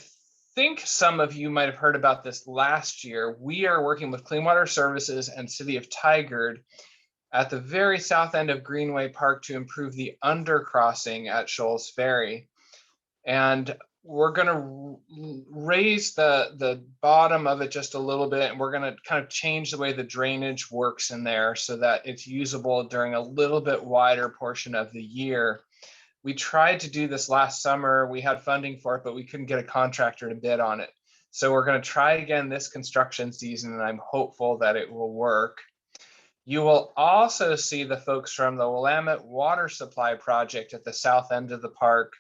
think some of you might have heard about this last year. We are working with Clean Water Services and City of Tigard at the very south end of Greenway Park to improve the undercrossing at Shoals Ferry. And we're going to raise the bottom of it just a little bit, and we're going to kind of change the way the drainage works in there so that it's usable during a little bit wider portion of the year. We tried to do this last summer. We had funding for it, but we couldn't get a contractor to bid on it. So we're going to try again this construction season, and I'm hopeful that it will work. You will also see the folks from the Willamette Water Supply Project at the south end of the park,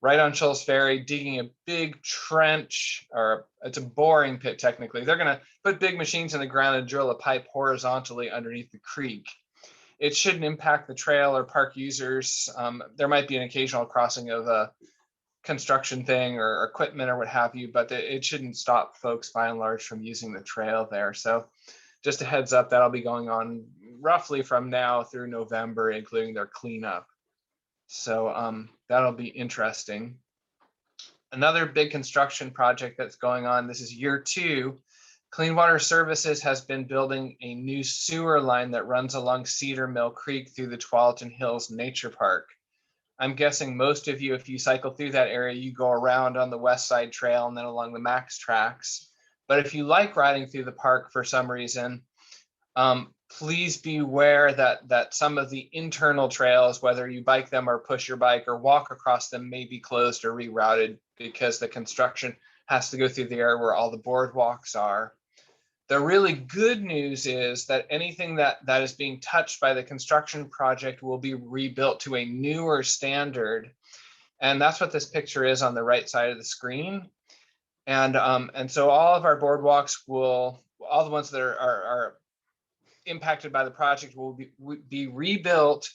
right on Shoals Ferry, digging a big trench, or it's a boring pit technically. They're going to put big machines in the ground and drill a pipe horizontally underneath the creek. It shouldn't impact the trail or park users. There might be an occasional crossing of a construction thing or equipment or what have you, but it shouldn't stop folks by and large from using the trail there. So just a heads up, that'll be going on roughly from now through November, including their cleanup. So that'll be interesting. Another big construction project that's going on, this is year 2. Clean Water Services has been building a new sewer line that runs along Cedar Mill Creek through the Tualatin Hills Nature Park. I'm guessing most of you, if you cycle through that area, you go around on the West Side Trail and then along the Max tracks. But if you like riding through the park for some reason, please be aware that some of the internal trails, whether you bike them or push your bike or walk across them, may be closed or rerouted because the construction has to go through the area where all the boardwalks are. The really good news is that anything that is being touched by the construction project will be rebuilt to a newer standard. And that's what this picture is on the right side of the screen. And so all of our boardwalks will, all the ones that are impacted by the project will be rebuilt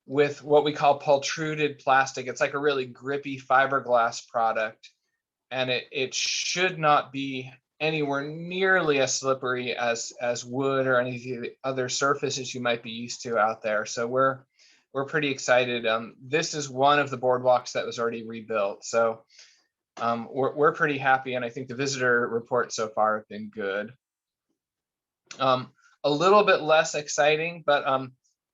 with what we call pultruded plastic. It's like a really grippy fiberglass product, and it should not be anywhere nearly as slippery as wood or any of the other surfaces you might be used to out there. So we're pretty excited. This is one of the boardwalks that was already rebuilt. So we're pretty happy, and I think the visitor reports so far have been good. A little bit less exciting, but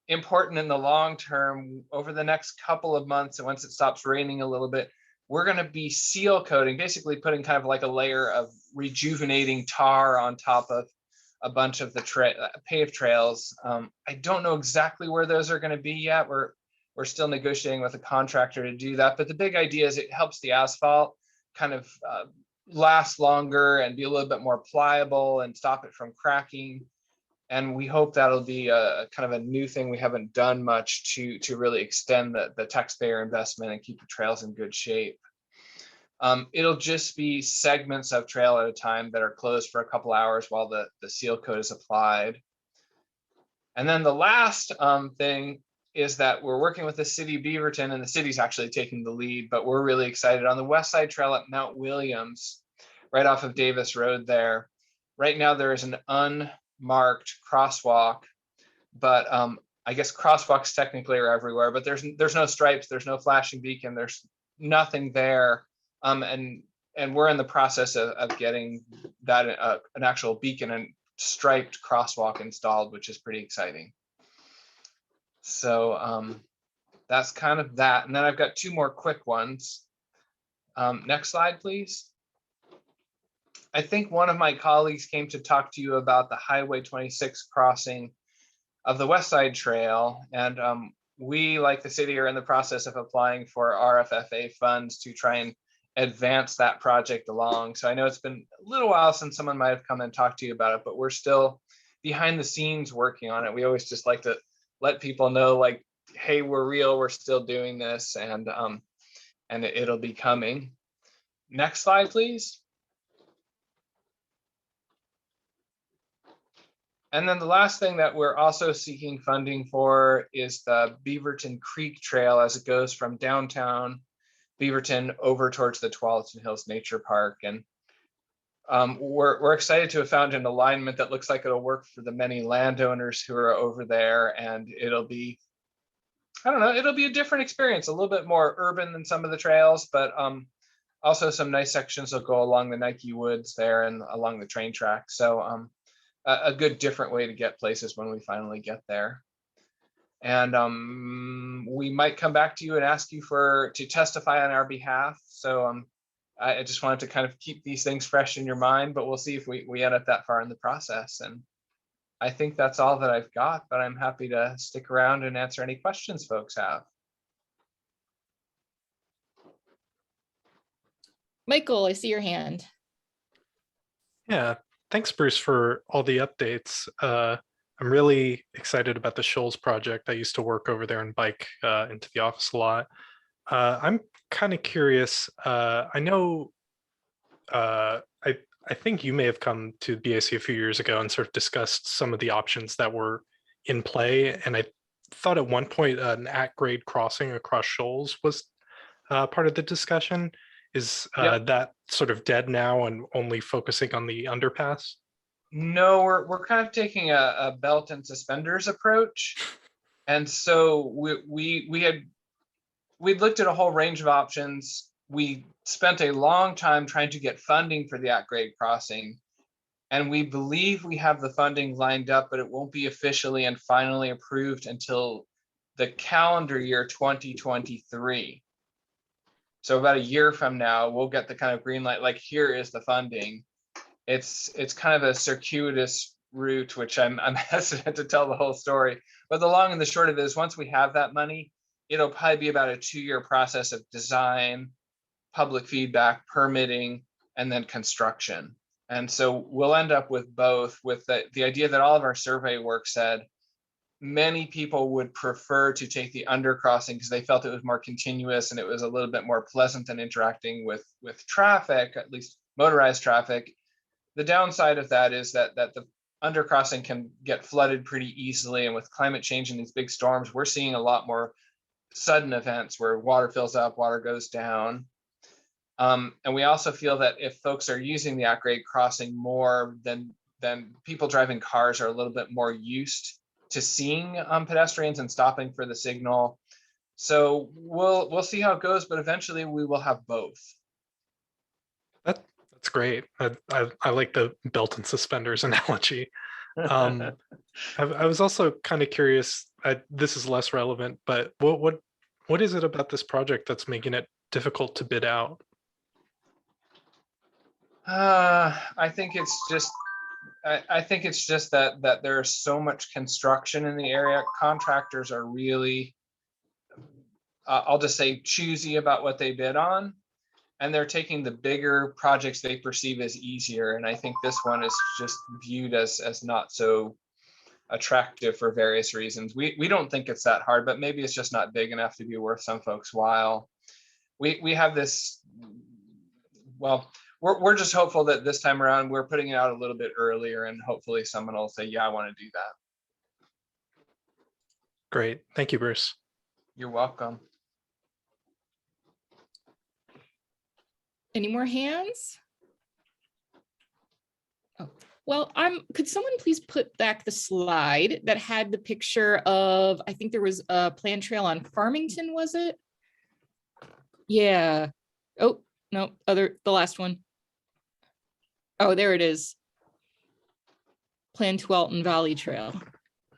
important in the long term. Over the next couple of months, and once it stops raining a little bit, we're going to be seal coating, basically putting kind of like a layer of rejuvenating tar on top of a bunch of the paved trails. I don't know exactly where those are going to be yet. We're still negotiating with a contractor to do that, but the big idea is it helps the asphalt kind of last longer and be a little bit more pliable and stop it from cracking. And we hope that'll be a kind of a new thing we haven't done much to really extend the taxpayer investment and keep the trails in good shape. It'll just be segments of trail at a time that are closed for a couple hours while the seal coat is applied. And then the last thing is that we're working with the city of Beaverton, and the city's actually taking the lead, but we're really excited on the West Side Trail at Mount Williams, right off of Davis Road there. Right now there is an unmarked crosswalk, but I guess crosswalks technically are everywhere, but there's no stripes, there's no flashing beacon, there's nothing there. And we're in the process of getting that an actual beacon and striped crosswalk installed, which is pretty exciting. So that's kind of that. And then I've got two more quick ones. Next slide, please. I think one of my colleagues came to talk to you about the Highway 26 crossing of the West Side Trail. And we, like the city, are in the process of applying for RFFA funds to try and advance that project along. So I know it's been a little while since someone might have come and talked to you about it, but we're still behind the scenes working on it. We always just like to let people know, like, hey, we're real, we're still doing this, and it'll be coming. Next slide, please. And then the last thing that we're also seeking funding for is the Beaverton Creek Trail as it goes from downtown Beaverton over towards the Tualatin Hills Nature Park. And we're excited to have found an alignment that looks like it'll work for the many landowners who are over there, and it'll be, I don't know, it'll be a different experience, a little bit more urban than some of the trails, but also some nice sections will go along the Nike Woods there and along the train track. So a good different way to get places when we finally get there. And we might come back to you and ask you to testify on our behalf. So I just wanted to kind of keep these things fresh in your mind, but we'll see if we end up that far in the process. And I think that's all that I've got, but I'm happy to stick around and answer any questions folks have. Michael, I see your hand. Yeah, thanks, Bruce, for all the updates. I'm really excited about the Shoals project. I used to work over there and bike into the office a lot. I'm kind of curious. I know, I think you may have come to BAC a few years ago and sort of discussed some of the options that were in play. And I thought at one point an at-grade crossing across Shoals was part of the discussion. Is that sort of dead now and only focusing on the underpass? No, we're kind of taking a belt and suspenders approach. And so we'd looked at a whole range of options. We spent a long time trying to get funding for the at-grade crossing. And we believe we have the funding lined up, but it won't be officially and finally approved until the calendar year 2023. So about a year from now, we'll get the kind of green light, like, here is the funding. It's kind of a circuitous route, which I'm hesitant to tell the whole story. But the long and the short of it is, once we have that money, it'll probably be about a 2-year process of design, public feedback, permitting, and then construction. And so we'll end up with both, with the idea that all of our survey work said many people would prefer to take the undercrossing because they felt it was more continuous and it was a little bit more pleasant than interacting with traffic, at least motorized traffic. The downside of that is that the undercrossing can get flooded pretty easily. And with climate change and these big storms, we're seeing a lot more sudden events where water fills up, water goes down. And we also feel that if folks are using the at-grade crossing more, then people driving cars are a little bit more used to seeing pedestrians and stopping for the signal. So we'll see how it goes, but eventually we will have both. That's great. I like the belt and suspenders analogy. I was also kind of curious. This is less relevant, but what is it about this project that's making it difficult to bid out? I think it's just that there's so much construction in the area. Contractors are really, I'll just say, choosy about what they bid on, and they're taking the bigger projects they perceive as easier. And I think this one is just viewed as not so attractive for various reasons. We don't think it's that hard, but maybe it's just not big enough to be worth some folks' while. We have this, well, we're just hopeful that this time around we're putting it out a little bit earlier, and hopefully someone will say, yeah, I want to do that. Great. Thank you, Bruce. You're welcome. Any more hands? Oh, well, could someone please put back the slide that had the picture of, I think there was a planned trail on Farmington, was it? Yeah. Oh, no, the last one. Oh, there it is. Planned Tualatin Valley Trail.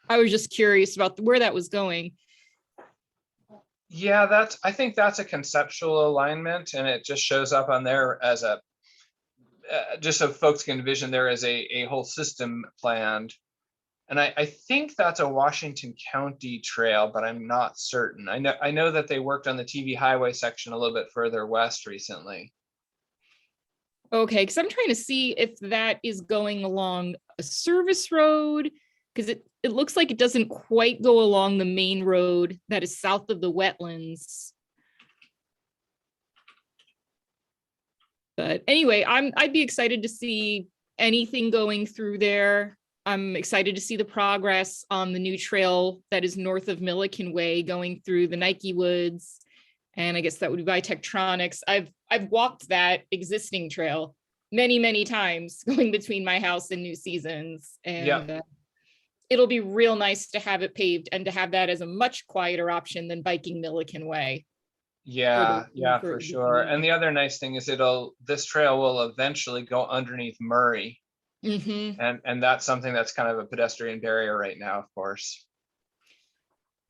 I was just curious about where that was going. Yeah, I think that's a conceptual alignment, and it just shows up on there as a, just so folks can envision there as a whole system planned. And I think that's a Washington County trail, but I'm not certain. I know that they worked on the TV highway section a little bit further west recently. Okay, because I'm trying to see if that is going along a service road, because it looks like it doesn't quite go along the main road that is south of the wetlands. But anyway, I'd be excited to see anything going through there. I'm excited to see the progress on the new trail that is north of Milliken Way going through the Nike Woods. And I guess that would be by Tektronix. I've walked that existing trail many, many times going between my house and New Seasons. And it'll be real nice to have it paved and to have that as a much quieter option than biking Milliken Way. Yeah, for sure. And the other nice thing is this trail will eventually go underneath Murray. Mm-hmm. And that's something that's kind of a pedestrian barrier right now, of course.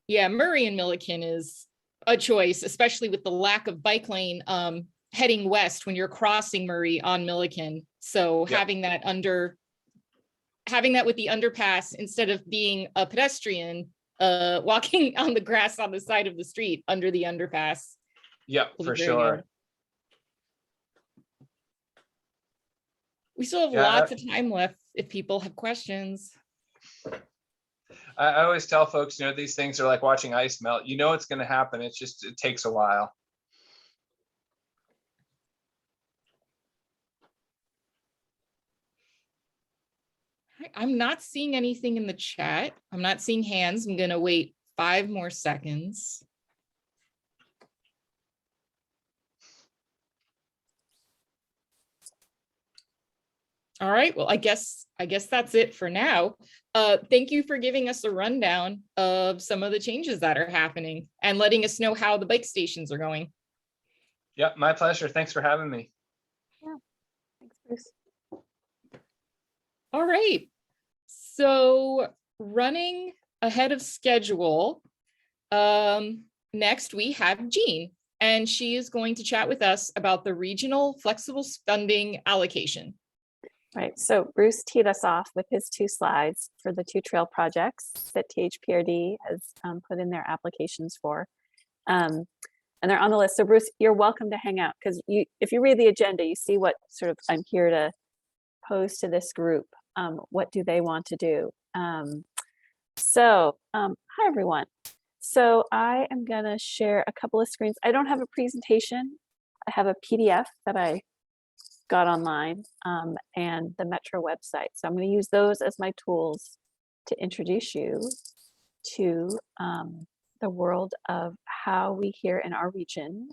Yeah, Murray and Milliken is a choice, especially with the lack of bike lane heading west when you're crossing Murray on Milliken. So having that with the underpass instead of being a pedestrian walking on the grass on the side of the street under the underpass. Yeah, for sure. Good. We still have lots of time left if people have questions. I always tell folks, these things are like watching ice melt. It's going to happen. It takes a while. I'm not seeing anything in the chat. I'm not seeing hands. I'm going to wait 5 more seconds. All right, well, I guess that's it for now. Thank you for giving us a rundown of some of the changes that are happening and letting us know how the bike stations are going. Yeah, my pleasure. Thanks for having me. Yeah, thanks, Bruce. All right, so running ahead of schedule, next we have Jean, and she is going to chat with us about the regional flexible funding allocation. Right, so Bruce teed us off with his 2 slides for the 2 trail projects that THPRD has put in their applications for. And they're on the list. So Bruce, you're welcome to hang out, because if you read the agenda, you see what sort of I'm here to pose to this group. What do they want to do? Hi, everyone. So I am going to share a couple of screens. I don't have a presentation. I have a PDF that I got online, and the Metro website. So I'm going to use those as my tools to introduce you to the world of how we here in our region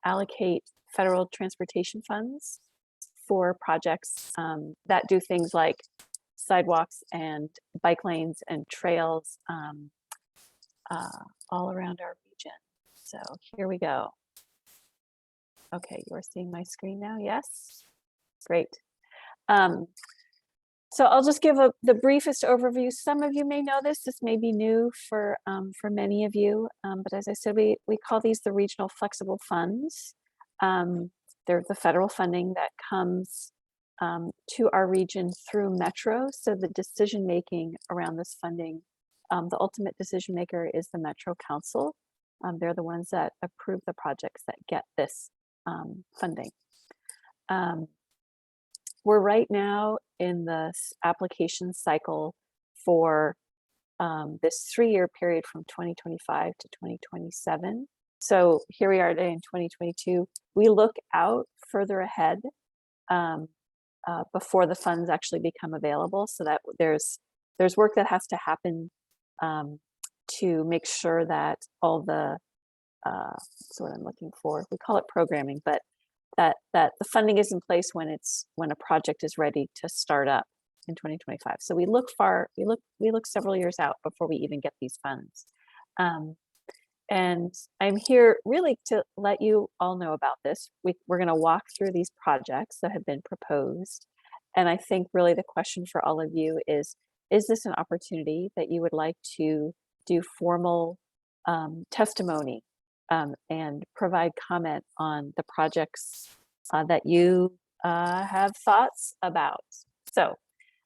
allocate federal transportation funds for projects that do things like sidewalks and bike lanes and trails all around our region. So here we go. Okay, you're seeing my screen now, yes? Great. So I'll just give the briefest overview. Some of you may know this. This may be new for many of you, but as I said, we call these the regional flexible funds. They're the federal funding that comes to our region through Metro. So the decision making around this funding, the ultimate decision maker is the Metro Council. They're the ones that approve the projects that get this funding. We're right now in the application cycle for this 3-year period from 2025 to 2027. So here we are today in 2022. We look out further ahead before the funds actually become available, so that there's work that has to happen to make sure that all the that's what I'm looking for. We call it programming, but that the funding is in place when a project is ready to start up in 2025. So we look several years out before we even get these funds. And I'm here really to let you all know about this. We're going to walk through these projects that have been proposed. And I think really the question for all of you is this an opportunity that you would like to do formal testimony and provide comment on the projects that you have thoughts about? So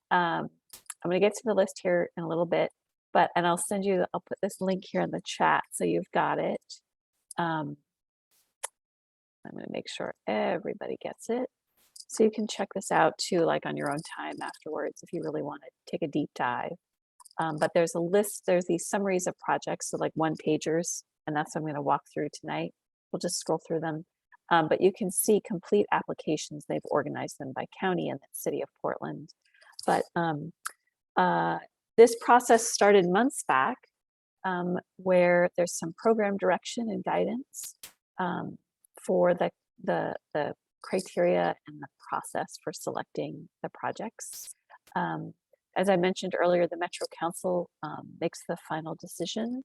I'm going to get to the list here in a little bit, and I'll put this link here in the chat so you've got it. I'm going to make sure everybody gets it. So you can check this out too, like on your own time afterwards, if you really want to take a deep dive. But there's a list, there's these summaries of projects, so like one-pagers, and that's what I'm going to walk through tonight. We'll just scroll through them. But you can see complete applications. They've organized them by county and the city of Portland. But this process started months back, where there's some program direction and guidance for the criteria and the process for selecting the projects. As I mentioned earlier, the Metro Council makes the final decision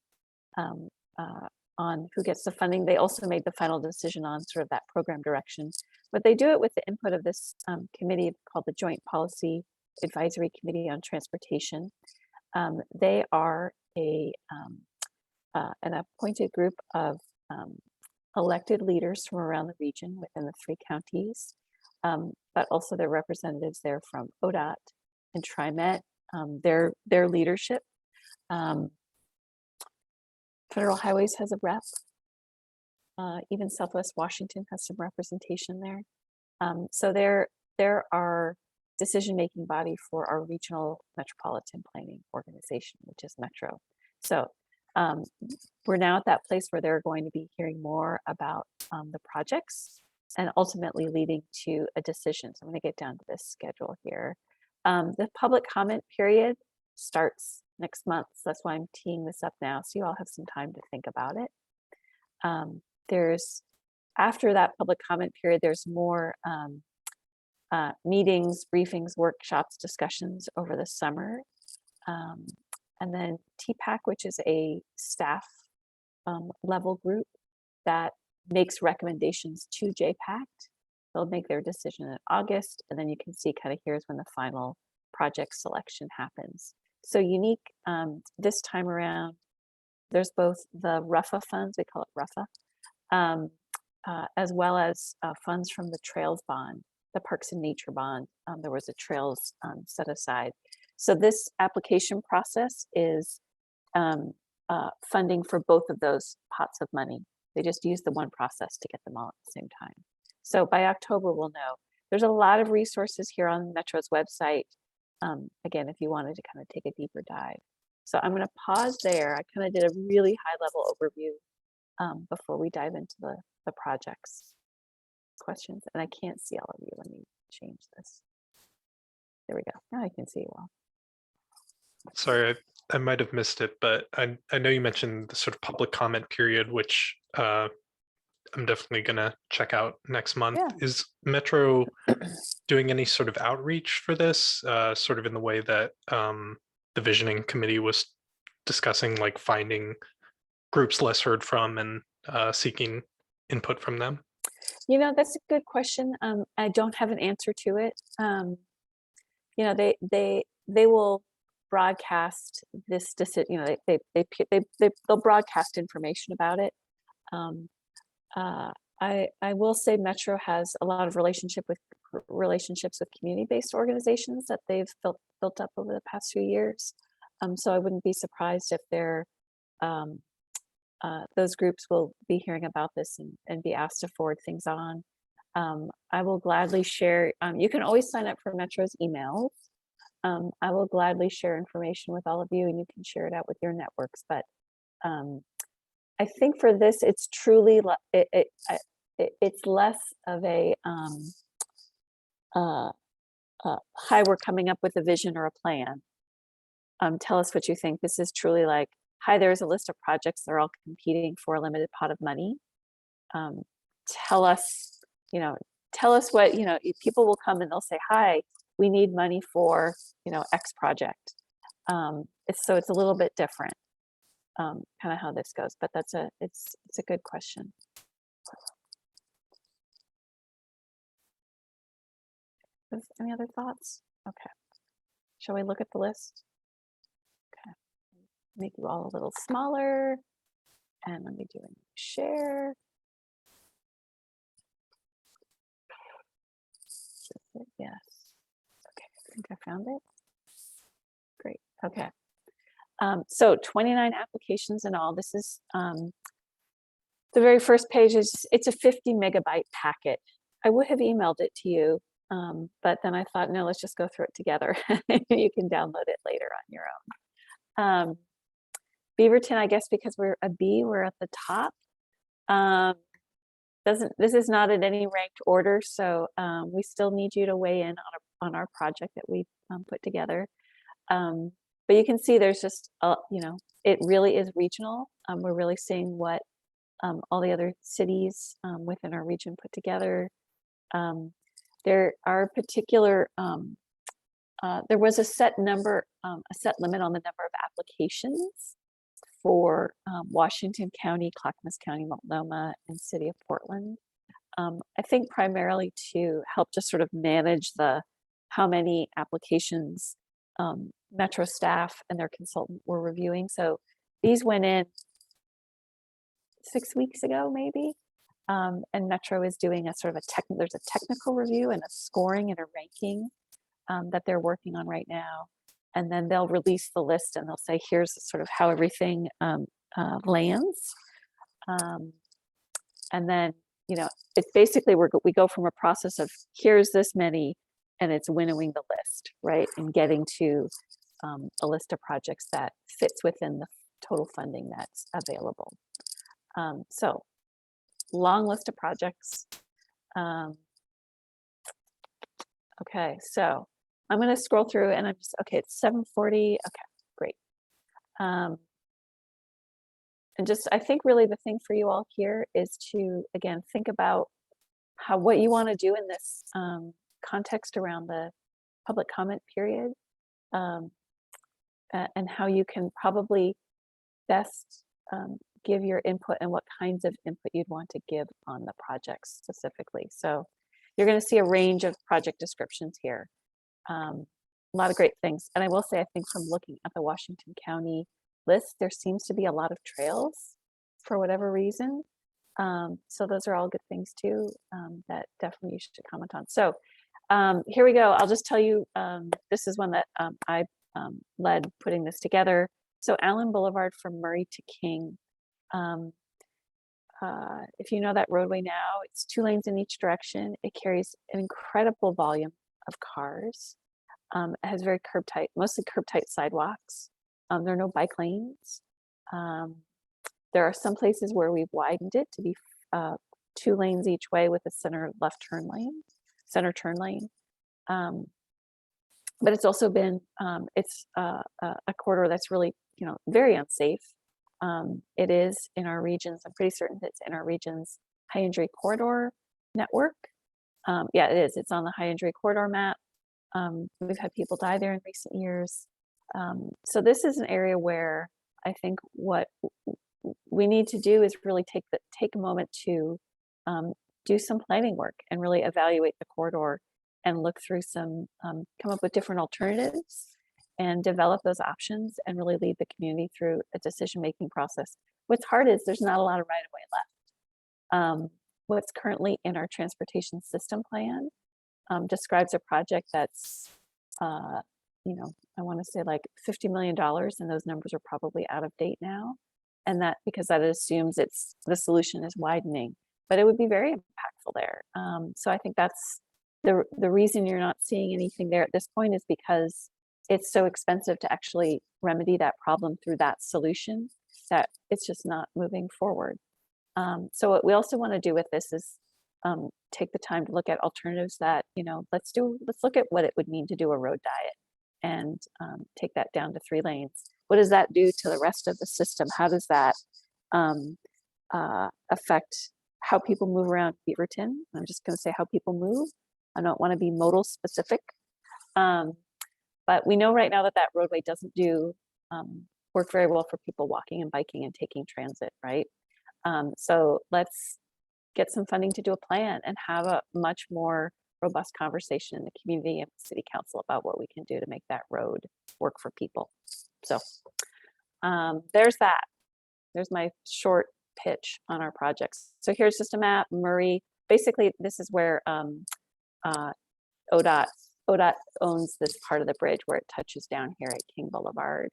on who gets the funding. They also made the final decision on sort of that program direction, but they do it with the input of this committee called the Joint Policy Advisory Committee on Transportation. They are an appointed group of elected leaders from around the region within the 3 counties, but also their representatives there from ODOT and TriMet, their leadership. Federal Highways has a rep. Even Southwest Washington has some representation there. So there are decision-making body for our regional metropolitan planning organization, which is Metro. So we're now at that place where they're going to be hearing more about the projects and ultimately leading to a decision. So I'm going to get down to this schedule here. The public comment period starts next month. So that's why I'm teeing this up now, so you all have some time to think about it. After that public comment period, there's more meetings, briefings, workshops, discussions over the summer. And then TPAC, which is a staff level group that makes recommendations to JPAC. They'll make their decision in August, and then you can see kind of here's when the final project selection happens. So unique this time around, there's both the RUFA funds, we call it RUFA, as well as funds from the Trails Bond, the Parks and Nature Bond. There was a Trails set aside. So this application process is funding for both of those pots of money. They just use the one process to get them all at the same time. So by October, we'll know. There's a lot of resources here on Metro's website. Again, if you wanted to kind of take a deeper dive. So I'm going to pause there. I kind of did a really high level overview before we dive into the projects. questions, and I can't see all of you. Let me change this. There we go. Now I can see you all. Sorry, I might have missed it, but I know you mentioned the sort of public comment period, which I'm definitely gonna check out next month. Yeah. Is Metro doing any sort of outreach for this, sort of in the way that the visioning committee was discussing, like finding groups less heard from and seeking input from them? You know, that's a good question. I don't have an answer to it. You know, they will broadcast this decision. You know, they'll broadcast information about it. I will say Metro has a lot of relationships with community-based organizations that they've built up over the past few years. So I wouldn't be surprised if they're those groups will be hearing about this and be asked to forward things on. I will gladly share. You can always sign up for Metro's emails. I will gladly share information with all of you, and you can share it out with your networks. But I think for this, it's truly it's less of a hi, we're coming up with a vision or a plan. Tell us what you think. This is truly like, hi, there's a list of projects. They're all competing for a limited pot of money. Tell us, tell us what, people will come and they'll say, hi, we need money for, X project. So it's a little bit different, kind of how this goes, but it's a good question. Any other thoughts? Okay. Shall we look at the list? Okay. Make you all a little smaller. And let me do a share. Yes. Okay, I think I found it. Great. Okay. So 29 applications in all. This is the very first page it's a 50 megabyte packet. I would have emailed it to you, but then I thought, no, let's just go through it together. You can download it later on your own. Beaverton, I guess because we're a B, we're at the top. This is not in any ranked order, so we still need you to weigh in on our project that we put together. But you can see there's just, it really is regional. We're really seeing what all the other cities within our region put together. There are particular, there was a set limit on the number of applications for Washington County, Clackamas County, Multnomah, and City of Portland. I think primarily to help just sort of manage how many applications Metro staff and their consultant were reviewing. So these went in 6 weeks ago, maybe. And Metro is doing a sort of there's a technical review and a scoring and a ranking that they're working on right now. And then they'll release the list and they'll say, here's sort of how everything lands. And then, it's basically we go from a process of here's this many, and it's winnowing the list, right? And getting to a list of projects that fits within the total funding that's available. So long list of projects. Okay, so I'm going to scroll through and okay, it's 7:40. Okay, great. And I think really the thing for you all here is to, again, think about what you want to do in this context around the public comment period, and how you can probably best give your input and what kinds of input you'd want to give on the projects specifically. So you're going to see a range of project descriptions here. A lot of great things. And I will say, I think from looking at the Washington County list, there seems to be a lot of trails for whatever reason. So those are all good things too, that definitely you should comment on. So here we go. I'll just tell you, this is one that I led putting this together. So Allen Boulevard from Murray to King. If you know that roadway now, it's 2 lanes in each direction. It carries an incredible volume of cars. It has very mostly curb tight sidewalks. There are no bike lanes. There are some places where we've widened it to be 2 lanes each way with a center turn lane. But it's also been, it's a corridor that's really, very unsafe. It is in our regions, I'm pretty certain it's in our region's high injury corridor network. Yeah, it is. It's on the high injury corridor map. We've had people die there in recent years. So this is an area where I think what we need to do is really take a moment to do some planning work and really evaluate the corridor and look through come up with different alternatives and develop those options and really lead the community through a decision-making process. What's hard is there's not a lot of right-of-way left. What's currently in our transportation system plan describes a project that's, I want to say like $50 million, and those numbers are probably out of date now. And that because that assumes the solution is widening, but it would be very impactful there. So I think that's the reason you're not seeing anything there at this point is because it's so expensive to actually remedy that problem through that solution that it's just not moving forward. So what we also want to do with this is take the time to look at alternatives that, let's look at what it would mean to do a road diet and take that down to 3 lanes. What does that do to the rest of the system? How does that affect how people move around Beaverton? I'm just going to say how people move. I don't want to be modal specific. But we know right now that roadway doesn't work very well for people walking and biking and taking transit, right? So let's get some funding to do a plan and have a much more robust conversation in the community and city council about what we can do to make that road work for people. So there's that. There's my short pitch on our projects. So here's just a map. Murray, basically this is where ODOT owns this part of the bridge where it touches down here at King Boulevard.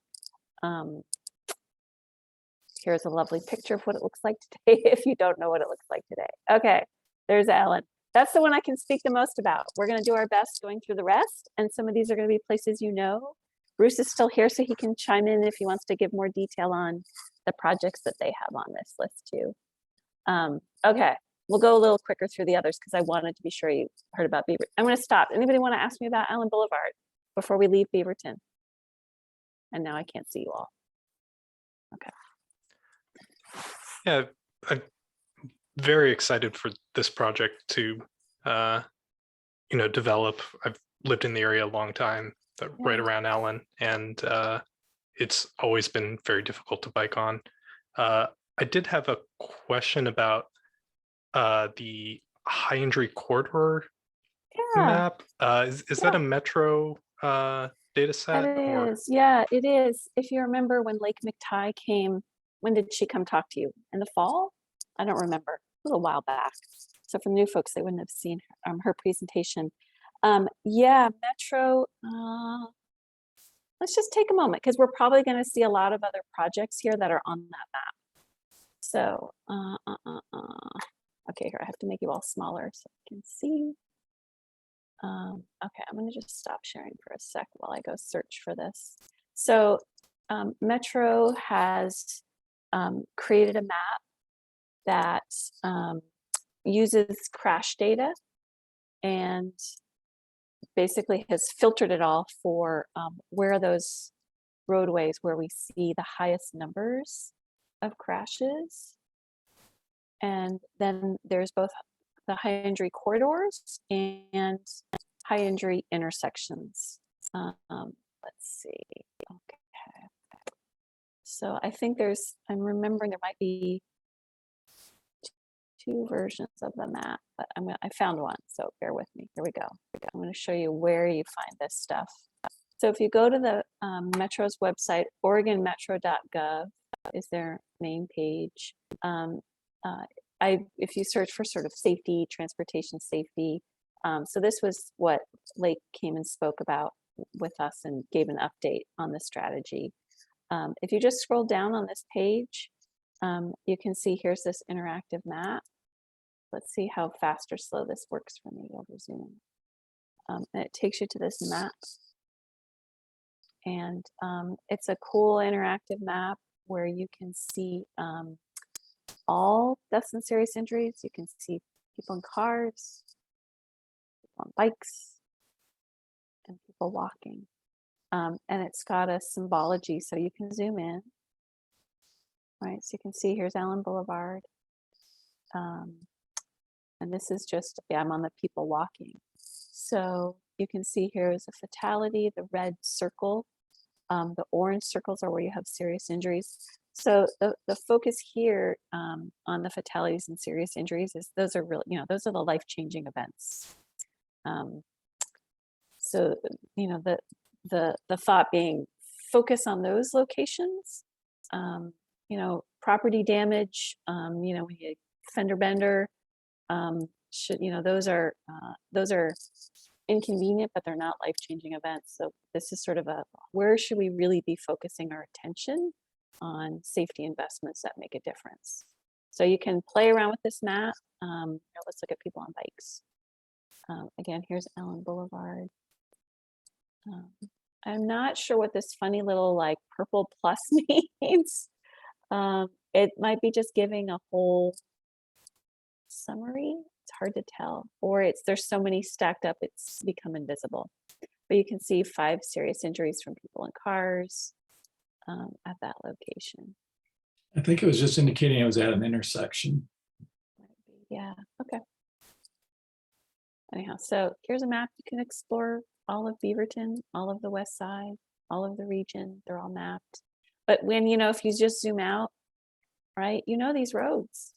Here's a lovely picture of what it looks like today if you don't know what it looks like today. Okay, there's Ellen. That's the one I can speak the most about. We're going to do our best going through the rest, and some of these are going to be places Bruce is still here, so he can chime in if he wants to give more detail on the projects that they have on this list too. Okay, we'll go a little quicker through the others because I wanted to be sure you heard about Beaverton. I'm going to stop. Anybody want to ask me about Allen Boulevard before we leave Beaverton? And now I can't see you all. Okay. Yeah, I'm very excited for this project to, develop. I've lived in the area a long time, right around Allen, and it's always been very difficult to bike on. I did have a question about the high injury corridor map. Is that a Metro data set? It is. Yeah, it is. If you remember when Lake McTighe came, when did she come talk to you? In the fall? I don't remember. A little while back. So for new folks, they wouldn't have seen her presentation. Yeah, Metro. Let's just take a moment because we're probably going to see a lot of other projects here that are on that map. So, okay, here I have to make you all smaller so I can see. Okay, I'm going to just stop sharing for a sec while I go search for this. So, Metro has created a map that uses crash data and basically has filtered it all for where are those roadways where we see the highest numbers of crashes. And then there's both the high injury corridors and high injury intersections. Let's see. Okay. So I think I'm remembering there might be 2 versions of the map, but I found one, so bear with me. Here we go. I'm going to show you where you find this stuff. So if you go to the Metro's website, oregonmetro.gov is their main page. If you search for sort of safety, transportation safety, so this was what Lake came and spoke about with us and gave an update on the strategy. If you just scroll down on this page, you can see here's this interactive map. Let's see how fast or slow this works for me over Zoom. And it takes you to this map. And it's a cool interactive map where you can see all deaths and serious injuries. You can see people in cars, people on bikes, and people walking. And it's got a symbology, so you can zoom in, right? So you can see here's Allen Boulevard. And this is just, yeah, I'm on the people walking. So you can see here is a fatality, the red circle. The orange circles are where you have serious injuries. So the focus here on the fatalities and serious injuries is those are really, those are the life-changing events. So, the thought being focus on those locations, property damage, when you fender bender, those are inconvenient, but they're not life-changing events. So this is sort of where should we really be focusing our attention on safety investments that make a difference? So you can play around with this map. Let's look at people on bikes. Again, here's Allen Boulevard. I'm not sure what this funny little like purple plus means. It might be just giving a whole summary. It's hard to tell, or there's so many stacked up it's become invisible. But you can see 5 serious injuries from people in cars at that location. I think it was just indicating it was at an intersection. Yeah, okay. Anyhow, so here's a map. You can explore all of Beaverton, all of the west side, all of the region. They're all mapped. But when, if you just zoom out, right, these roads,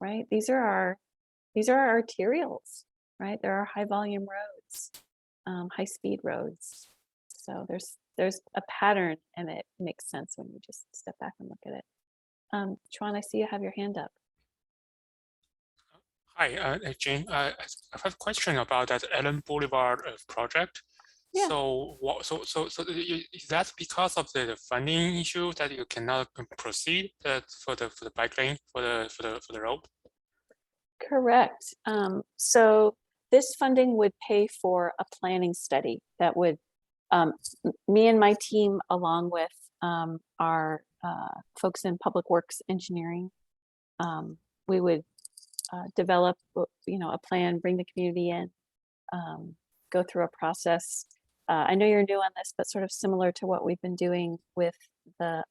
right? These are our arterials, right? There are high volume roads, high speed roads. So there's a pattern, and it makes sense when you just step back and look at it. Chuan, I see you have your hand up. Hi, Jane. I have a question about that Allen Boulevard project. Yeah. So, is that because of the funding issue that you cannot proceed for the bike lane for the road? Correct. So this funding would pay for a planning study that would, me and my team, along with our folks in public works engineering, we would develop, a plan, bring the community in, go through a process. I know you're new on this, but sort of similar to what we've been doing with the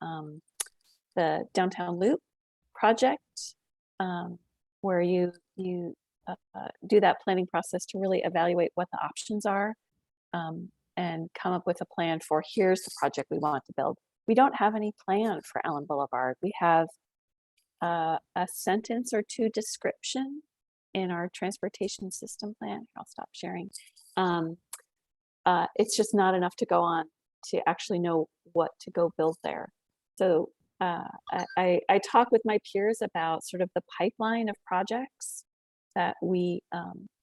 downtown loop project, where you do that planning process to really evaluate what the options are, and come up with a plan for here's the project we want to build. We don't have any plan for Allen Boulevard. We have a sentence or 2 description in our transportation system plan. I'll stop sharing. It's just not enough to go on to actually know what to go build there. So I talk with my peers about sort of the pipeline of projects that we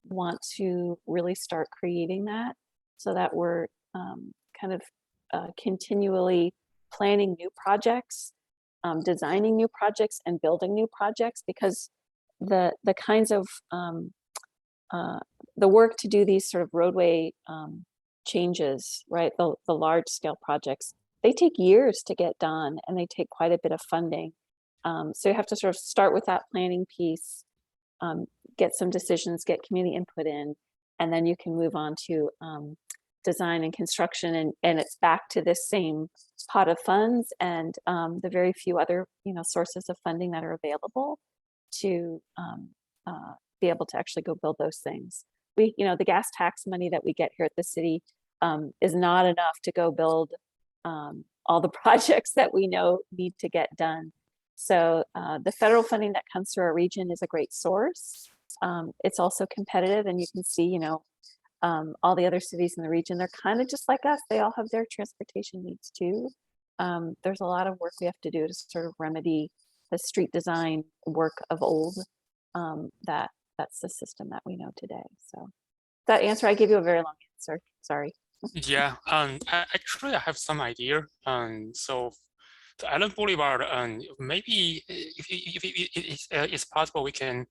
want to really start creating that, so that we're kind of continually planning new projects, designing new projects, and building new projects, because the kinds of the work to do these sort of roadway changes, right, the large scale projects, they take years to get done, and they take quite a bit of funding. So you have to sort of start with that planning piece, get some decisions, get community input in, and then you can move on to design and construction, and it's back to this same pot of funds and the very few other sources of funding that are available to be able to actually go build those things. We, the gas tax money that we get here at the city is not enough to go build all the projects that we know need to get done. So the federal funding that comes through our region is a great source. It's also competitive, and you can see, all the other cities in the region, they're kind of just like us. They all have their transportation needs too. There's a lot of work we have to do to sort of remedy the street design work of old. That's the system that we know today. So that answer, I gave you a very long answer. Sorry. Yeah. Actually, I have some idea. So the Allen Boulevard, maybe if it's possible, we can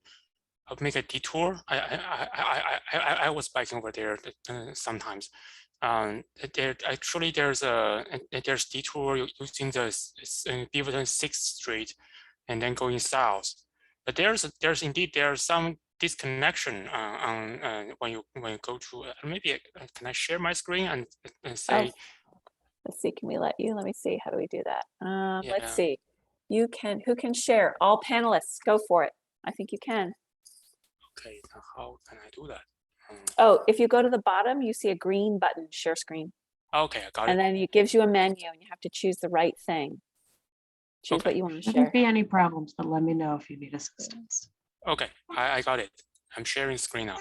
make a detour. I was biking over there sometimes. There's detour using the Beaverton 6th Street and then going south. But there's indeed some disconnection when you go to maybe can I share my screen and say. Let's see, can we let you? Let me see. How do we do that? Yeah. Let's see. You can, who can share? All panelists, go for it. I think you can. Okay, how can I do that? Oh, if you go to the bottom, you see a green button, share screen. Okay, I got it. And then it gives you a menu and you have to choose the right thing. Choose what you want to share. Shouldn't be any problems, but let me know if you need assistance. Okay, I got it. I'm sharing screen now.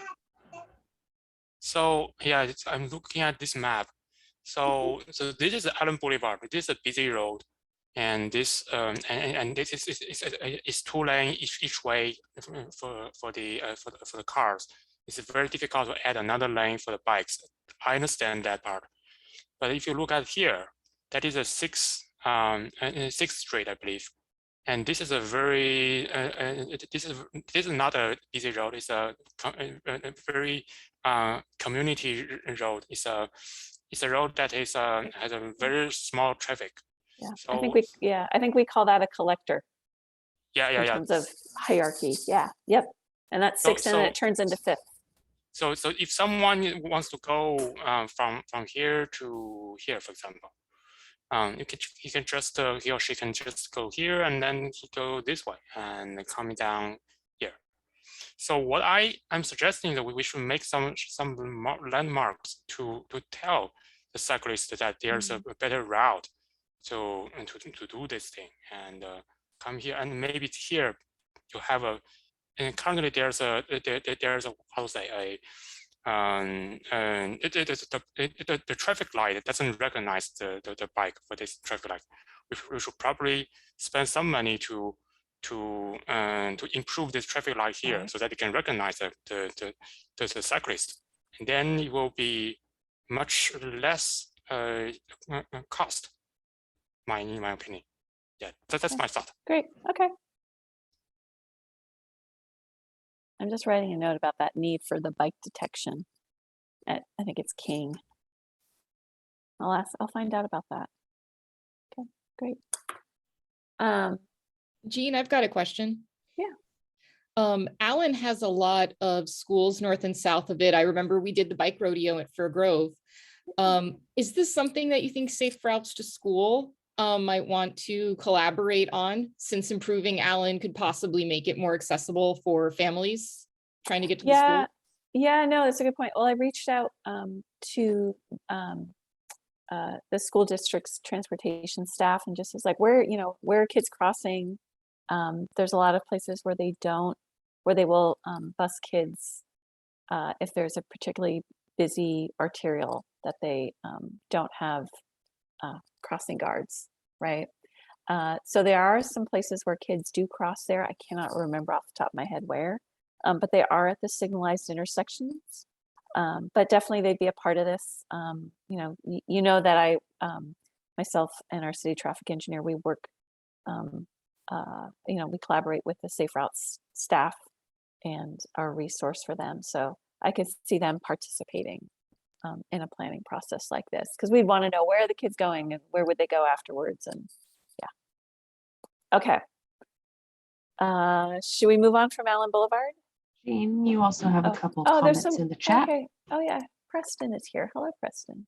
So yeah, I'm looking at this map. So this is Allen Boulevard. This is a busy road, and this and this is 2 lane each way for the cars. It's very difficult to add another lane for the bikes. I understand that part, but if you look at here, that is a 6th Street, I believe, and this is a very this is not a busy road. It's a very community road. It's a road that is has a very small traffic. Yeah, so, I think we call that a collector. Yeah. In terms of hierarchy. Yeah. Yep. And that's 6th and then it turns into 5th. So if someone wants to go from here to here, for example, he can just he or she can just go here and then go this way and coming down here. So what I'm suggesting that we should make some landmarks to tell the cyclist that there's a better route to do this thing and come here, and maybe here you have a, and currently there's a how to say the traffic light doesn't recognize the bike for this traffic light. We should probably spend some money to improve this traffic light here, so that it can recognize the cyclist, and then it will be much less cost. In my opinion, yeah, that's my thought. Great. Okay. I'm just writing a note about that need for the bike detection. I think it's king. I'll find out about that. Okay, great. Jean, I've got a question. Yeah. Allen has a lot of schools north and south of it. I remember we did the bike rodeo at Fir Grove. Is this something that you think Safe Routes to School might want to collaborate on, since improving Allen could possibly make it more accessible for families trying to get to the school? Yeah, no, that's a good point. Well, I reached out to the school district's transportation staff and just was like, where are kids crossing? There's a lot of places where they will bus kids if there's a particularly busy arterial that they don't have crossing guards, right? So there are some places where kids do cross there. I cannot remember off the top of my head where, but they are at the signalized intersections. But definitely they'd be a part of this. You know that I myself and our city traffic engineer, we work, we collaborate with the Safe Routes staff and our resource for them. So I could see them participating in a planning process like this, because we'd want to know where are the kids going and where would they go afterwards. And yeah. Okay. Should we move on from Allen Boulevard? Jean, you also have a couple of comments in the chat. Okay. Oh yeah, Preston is here. Hello, Preston.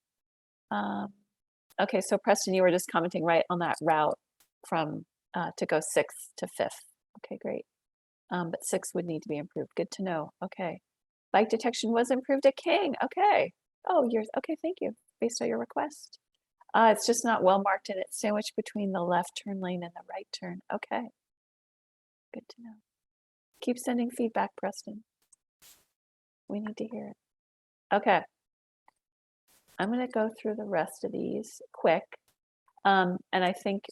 Okay, so Preston, you were just commenting right on that route from to go 6th to 5th. Okay, great. But 6 would need to be improved. Good to know. Okay. Bike detection was improved at King. Okay. Oh, okay, thank you. Based on your request. It's just not well marked and it's sandwiched between the left turn lane and the right turn. Okay. Good to know. Keep sending feedback, Preston. We need to hear it. Okay. I'm going to go through the rest of these quick. And I think,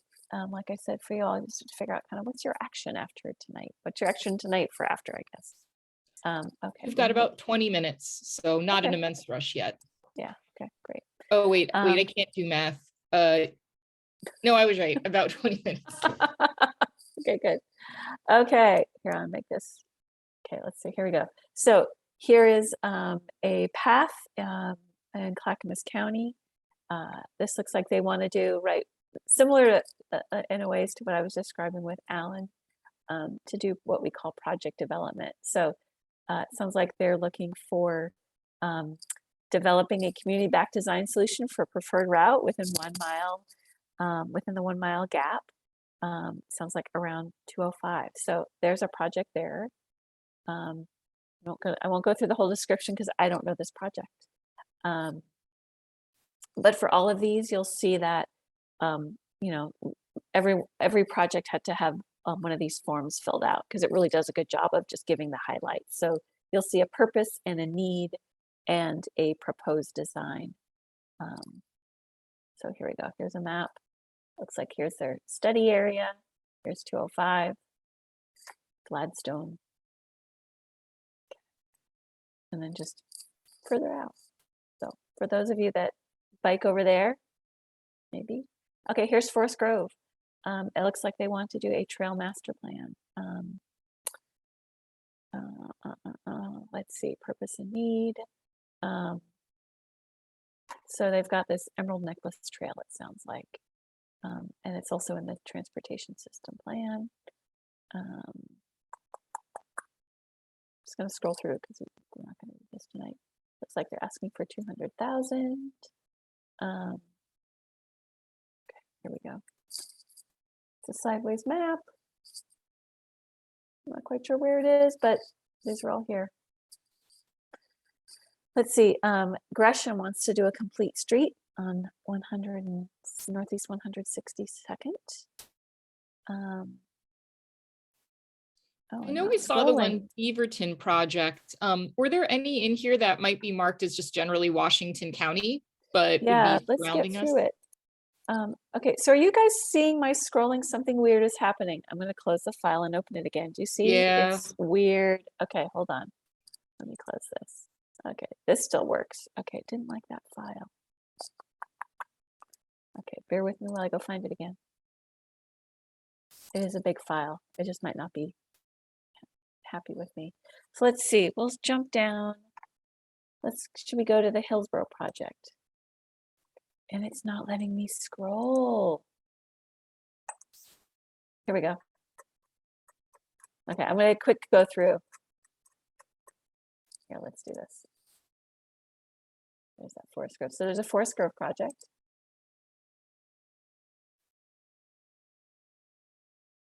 like I said, for you all, just to figure out kind of what's your action after tonight? What's your action tonight for after, I guess? Okay. We've got about 20 minutes, so not an immense rush yet. Yeah. Okay, great. Oh, wait, I can't do math. No, I was right, about 20 minutes. Okay, good. Okay, here, I'll make this. Okay, let's see, here we go. So here is a path in Clackamas County. This looks like they want to do similar in a ways to what I was describing with Allen. to do what we call project development. So it sounds like they're looking for developing a community-backed design solution for preferred route within 1 mile, within the 1 mile gap. Sounds like around 205. So there's a project there. I won't go through the whole description because I don't know this project. But for all of these, you'll see that you know, every project had to have one of these forms filled out because it really does a good job of just giving the highlights. So you'll see a purpose and a need and a proposed design. So here we go. Here's a map. Looks like here's their study area. Here's 205, Gladstone. And then just further out. So for those of you that bike over there, maybe. Okay, here's Forest Grove. It looks like they want to do a trail master plan. Let's see, purpose and need. So they've got this Emerald Necklace Trail, it sounds like. And it's also in the transportation system plan. Just gonna scroll through because we're not gonna do this tonight. Looks like they're asking for 200,000. Okay, here we go. It's a sideways map. I'm not quite sure where it is, but these are all here. Let's see, Gresham wants to do a complete street on 100 and Northeast 162nd. I know we saw the one Beaverton project. Were there any in here that might be marked as just generally Washington County, but yeah, would be let's get surrounding us? through it. Okay, so are you guys seeing my scrolling? Something weird is happening. I'm going to close the file and open it again. Do you see? Yeah. It's weird. Okay, hold on. Let me close this. Okay, this still works. Okay, didn't like that file. Okay, bear with me while I go find it again. It is a big file. It just might not be happy with me. So let's see. We'll jump down. Should we go to the Hillsborough Project? And it's not letting me scroll. Here we go. Okay, I'm going to quick go through. Here, let's do this. There's that Forest Grove. So there's a Forest Grove project.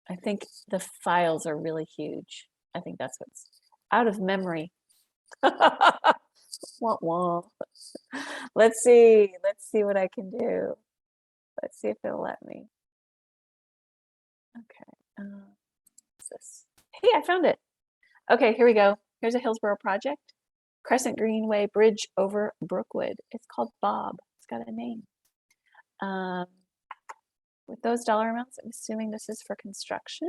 I think the files are really huge. I think that's what's out of memory. Wah, wah. Let's see what I can do. Let's see if it'll let me. Okay, what's this? Hey, I found it. Okay, here we go. Here's a Hillsborough project. Crescent Greenway Bridge over Brookwood. It's called Bob. It's got a name. With those dollar amounts, I'm assuming this is for construction.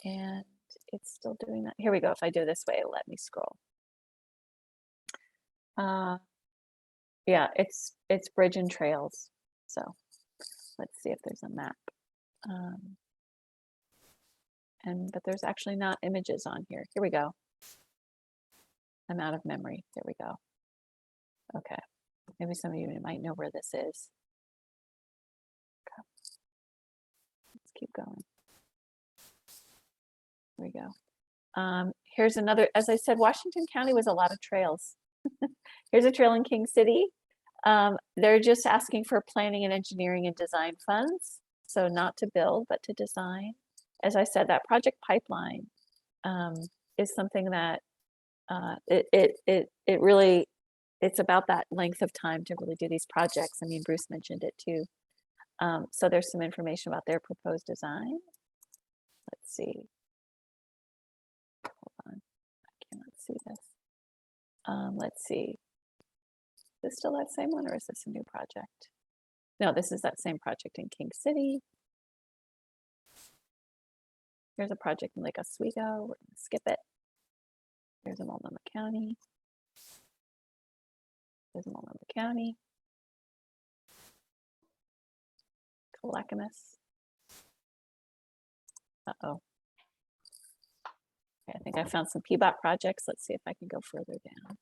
And it's still doing that. Here we go. If I do this way, it'll let me scroll. Yeah, it's bridge and trails. So let's see if there's a map. But there's actually not images on here. Here we go. I'm out of memory. There we go. Okay. Maybe some of you might know where this is. Okay. Let's keep going. Here we go. Here's another, as I said, Washington County was a lot of trails. Here's a trail in King City. They're just asking for planning and engineering and design funds. So not to build, but to design. As I said, that project pipeline is something that it really, it's about that length of time to really do these projects. I mean, Bruce mentioned it too. So there's some information about their proposed design. Let's see. Hold on, I cannot see this. Let's see. Is this still that same one or is this a new project? No, this is that same project in King City. Here's a project in Lake Oswego. We're going to skip it. There's a Multnomah County. There's a Multnomah County. Clackamas. Uh-oh. Okay, I think I found some PBOT projects. Let's see if I can go further down.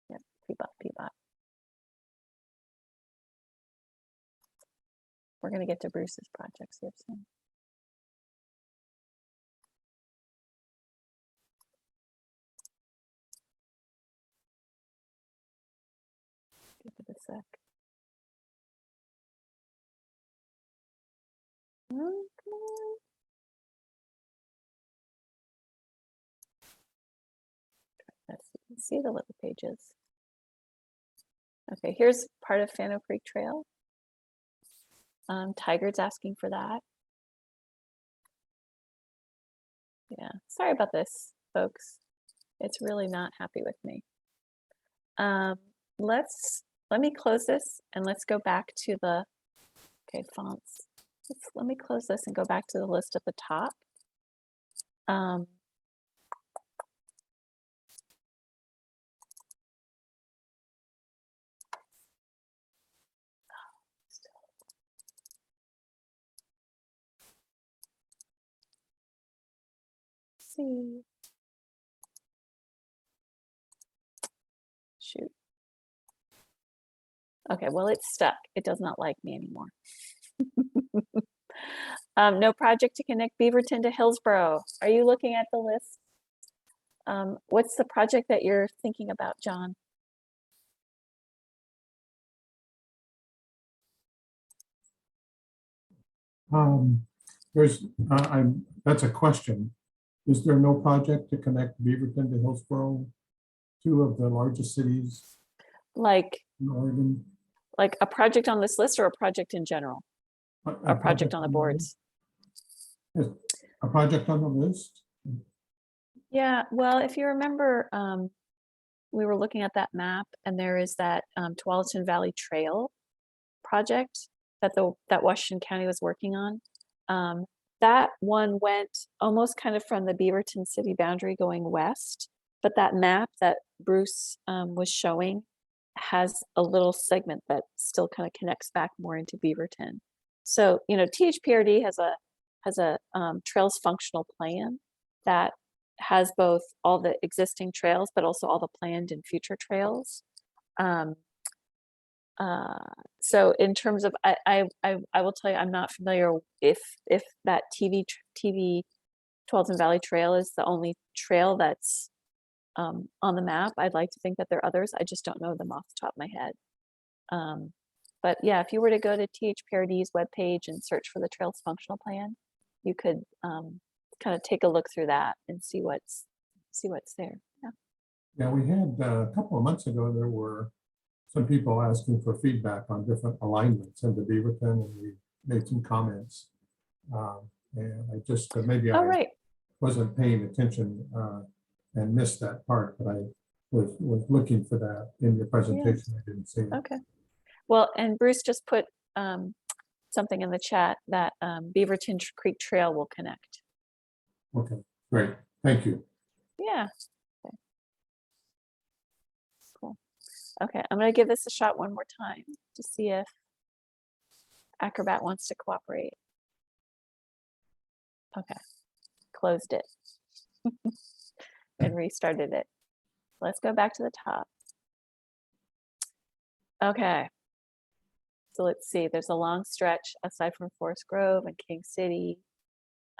Yep, PBOT. We're going to get to Bruce's projects here soon. Give it a sec. Okay. Let's see the little pages. Okay, here's part of Fano Creek Trail. Tiger's asking for that. Yeah, sorry about this, folks. It's really not happy with me. Let me close this and let's go back to the, okay, fonts. Let me close this and go back to the list at the top. See. Shoot. Okay, well, it's stuck. It does not like me anymore. No project to connect Beaverton to Hillsborough. Are you looking at the list? What's the project that you're thinking about, John? That's a question. Is there no project to connect Beaverton to Hillsborough, two of the largest cities Like in Oregon? Like a project on this list or a project in general? A project on the boards? A project on the list? Yeah, well, if you remember, we were looking at that map and there is that Tualatin Valley Trail project that Washington County was working on. That one went almost kind of from the Beaverton city boundary going west, but that map that Bruce was showing has a little segment that still kind of connects back more into Beaverton. So, you know, THPRD has a trails functional plan that has both all the existing trails, but also all the planned and future trails. So in terms of, I will tell you, I'm not familiar if that Tualatin Valley Trail is the only trail that's on the map. I'd like to think that there are others. I just don't know them off the top of my head. But yeah, if you were to go to THPRD's webpage and search for the Trails Functional Plan, you could kind of take a look through that and see what's there. Yeah. Yeah, we had a couple of months ago, there were some people asking for feedback on different alignments in the Beaverton, and we made some comments. And I just, maybe I wasn't paying attention and missed that part, but I was looking for that in your presentation. I didn't see it. Okay. Well, and Bruce just put something in the chat that Beaverton Creek Trail will connect. Okay, great. Thank you. Yeah. Okay. Cool. Okay, I'm going to give this a shot one more time to see if Acrobat wants to cooperate. Okay, closed it and restarted it. Let's go back to the top. Okay. So let's see, there's a long stretch aside from Forest Grove and King City.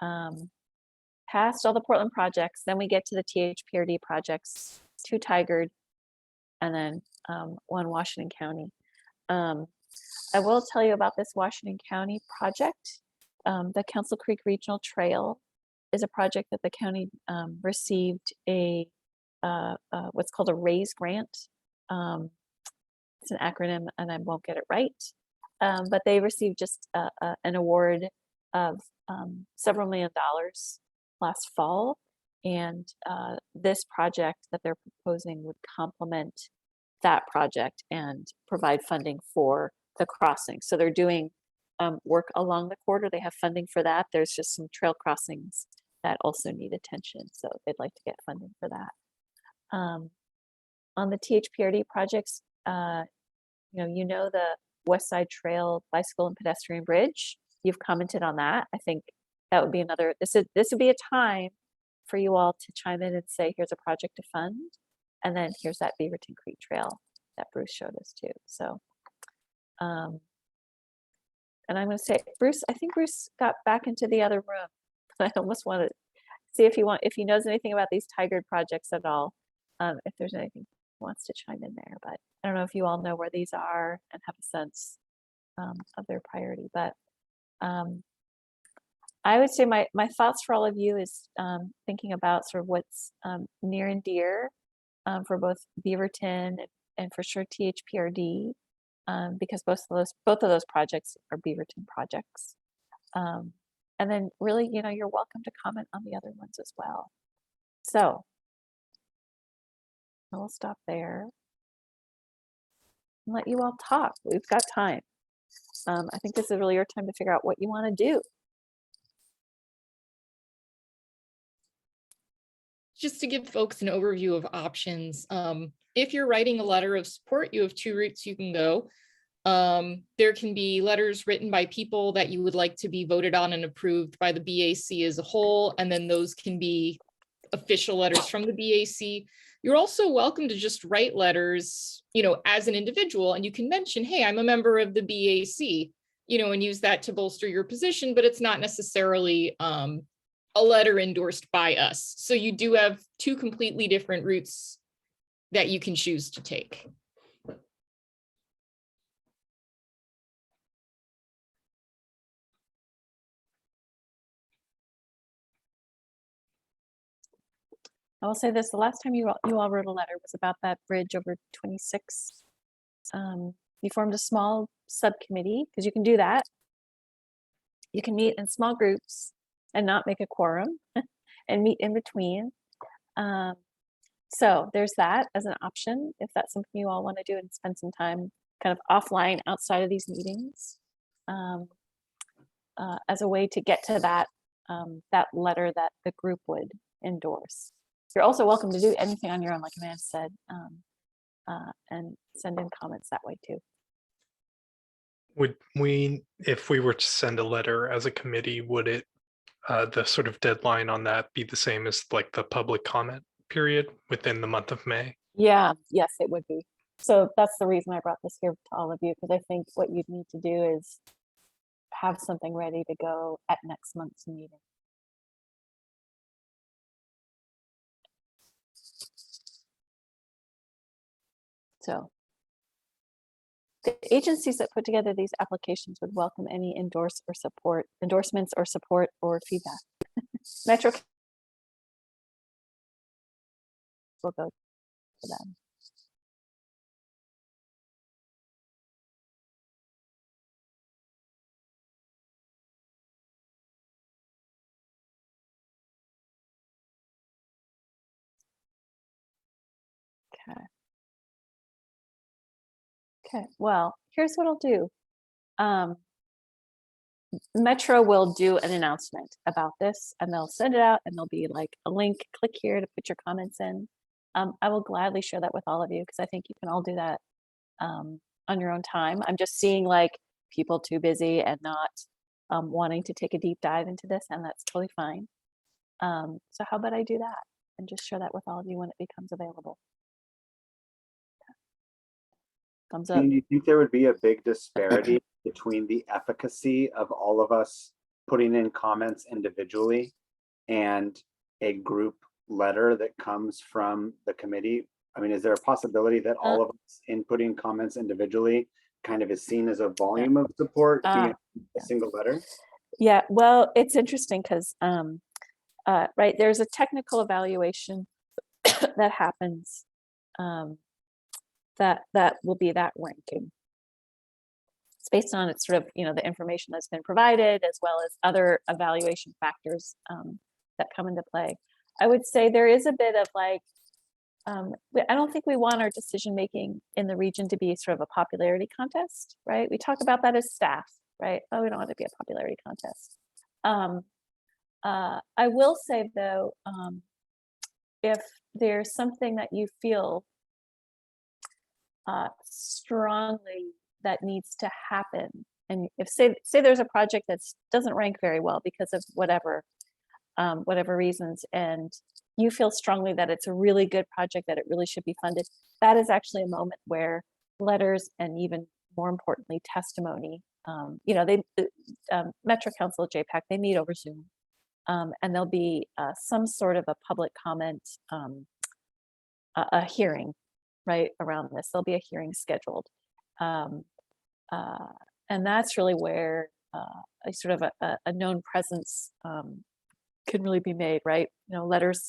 Past all the Portland projects, then we get to the THPRD projects, 2 Tigard, and then 1 Washington County. I will tell you about this Washington County project. The Council Creek Regional Trail is a project that the county received a what's called a RAISE grant. It's an acronym and I won't get it right. But they received just an award of several $1 million last fall. And this project that they're proposing would complement that project and provide funding for the crossing. So they're doing work along the corridor. They have funding for that. There's just some trail crossings that also need attention. So they'd like to get funding for that. On the THPRD projects, you know the West Side Trail Bicycle and Pedestrian Bridge. You've commented on that. I think that would be another, this would be a time for you all to chime in and say, here's a project to fund. And then here's that Beaverton Creek Trail that Bruce showed us too. So, and I'm going to say, Bruce, I think Bruce got back into the other room. I almost want to see if he knows anything about these Tigard projects at all. If there's anything wants to chime in there, but I don't know if you all know where these are and have a sense of their priority. But I would say my thoughts for all of you is thinking about sort of what's near and dear for both Beaverton and for sure THPRD, because both of those projects are Beaverton projects. And then really, you're welcome to comment on the other ones as well. So I will stop there and let you all talk. We've got time. I think this is really your time to figure out what you want to do. Just to give folks an overview of options, if you're writing a letter of support, you have two routes you can go. There can be letters written by people that you would like to be voted on and approved by the BAC as a whole, and then those can be official letters from the BAC. You're also welcome to just write letters, as an individual, and you can mention, hey, I'm a member of the BAC, and use that to bolster your position, but it's not necessarily a letter endorsed by us. So you do have two completely different routes that you can choose to take. I will say this, the last time you all wrote a letter was about that bridge over 26. You formed a small subcommittee, because you can do that. You can meet in small groups and not make a quorum and meet in between. So there's that as an option, if that's something you all want to do and spend some time kind of offline outside of these meetings, as a way to get to that, that letter that the group would endorse. You're also welcome to do anything on your own, like Amanda said, and send in comments that way too. Would we, if we were to send a letter as a committee, would it, the sort of deadline on that be the same as like the public comment period within the month of May? Yeah, yes, it would be. So that's the reason I brought this here to all of you, because I think what you'd need to do is have something ready to go at next month's meeting. So the agencies that put together these applications would welcome any endorsements or support or feedback. Metro will go to them. Okay. Okay, well, here's what I'll do. Metro will do an announcement about this, and they'll send it out, and there'll be like a link, click here to put your comments in. I will gladly share that with all of you, because I think you can all do that on your own time. I'm just seeing like people too busy and not wanting to take a deep dive into this, and that's totally fine. So how about I do that and just share that with all of you when it becomes available? Thumbs up. Do you think there would be a big disparity between the efficacy of all of us putting in comments individually and a group letter that comes from the committee? I mean, is there a possibility that all of us inputting comments individually kind of is seen as a volume of support via a single letter? Yeah, well, it's interesting because, right, there's a technical evaluation that happens that will be that ranking. It's based on it's sort of, the information that's been provided, as well as other evaluation factors that come into play. I would say there is a bit of like, I don't think we want our decision making in the region to be sort of a popularity contest, right? We talk about that as staff, right? Oh, we don't want it to be a popularity contest. I will say though, if there's something that you feel strongly that needs to happen, and if say there's a project that doesn't rank very well because of whatever reasons, and you feel strongly that it's a really good project, that it really should be funded, that is actually a moment where letters, and even more importantly testimony, Metro Council at JPAC, they meet over Zoom, and there'll be some sort of a public comment, a hearing right, around this. There'll be a hearing scheduled. And that's really where a sort of a known presence can really be made, right? You know, letters,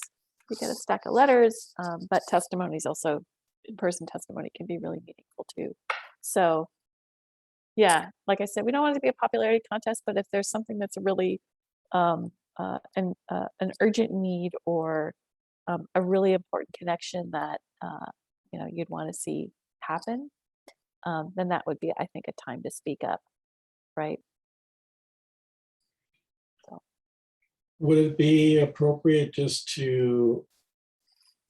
we get a stack of letters, but testimonies also, in-person testimony can be really meaningful too. So yeah, like I said, we don't want it to be a popularity contest, but if there's something that's a really an urgent need or a really important connection that you know, you'd want to see happen, then that would be, I think, a time to speak up, right? So. Would it be appropriate just to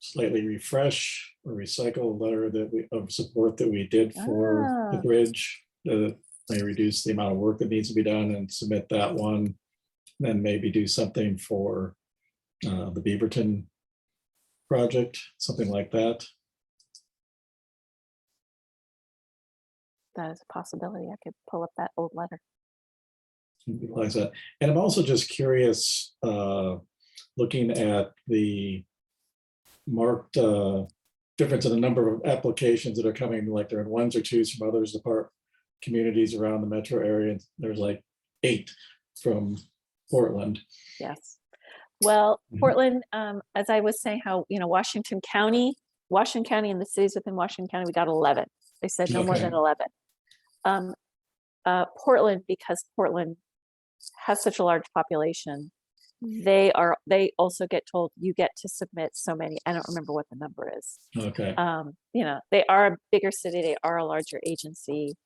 slightly refresh or recycle a letter that we of support that we did for the bridge, that may reduce the amount of work that needs to be done, and submit that one, then maybe do something for the Beaverton project, something like that? That is a possibility. I could pull up that old letter. Utilize that. And I'm also just curious, looking at the marked difference in the number of applications that are coming, like they're in ones or twos from others, apart communities around the metro area. And there's like 8 from Portland. Yes. Well, Portland, as I was saying, how, you know, Washington County and the cities within Washington County, we got 11. They said no more than 11. Portland, because Portland has such a large population, they also get told you get to submit so many. I don't remember what the number is. Okay. You know, they are a bigger city, they are a larger agency.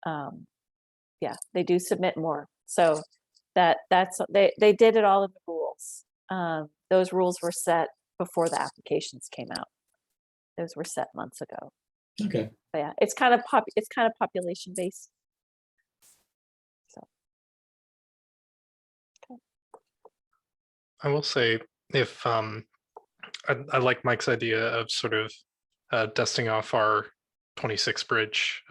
Yeah, they do submit more. So that's they did it all in the rules. Those rules were set before the applications came out. Those were set months ago. Okay. But yeah, it's kind of population based. So. Okay. I will say, if I like Mike's idea of sort of dusting off our 26 bridge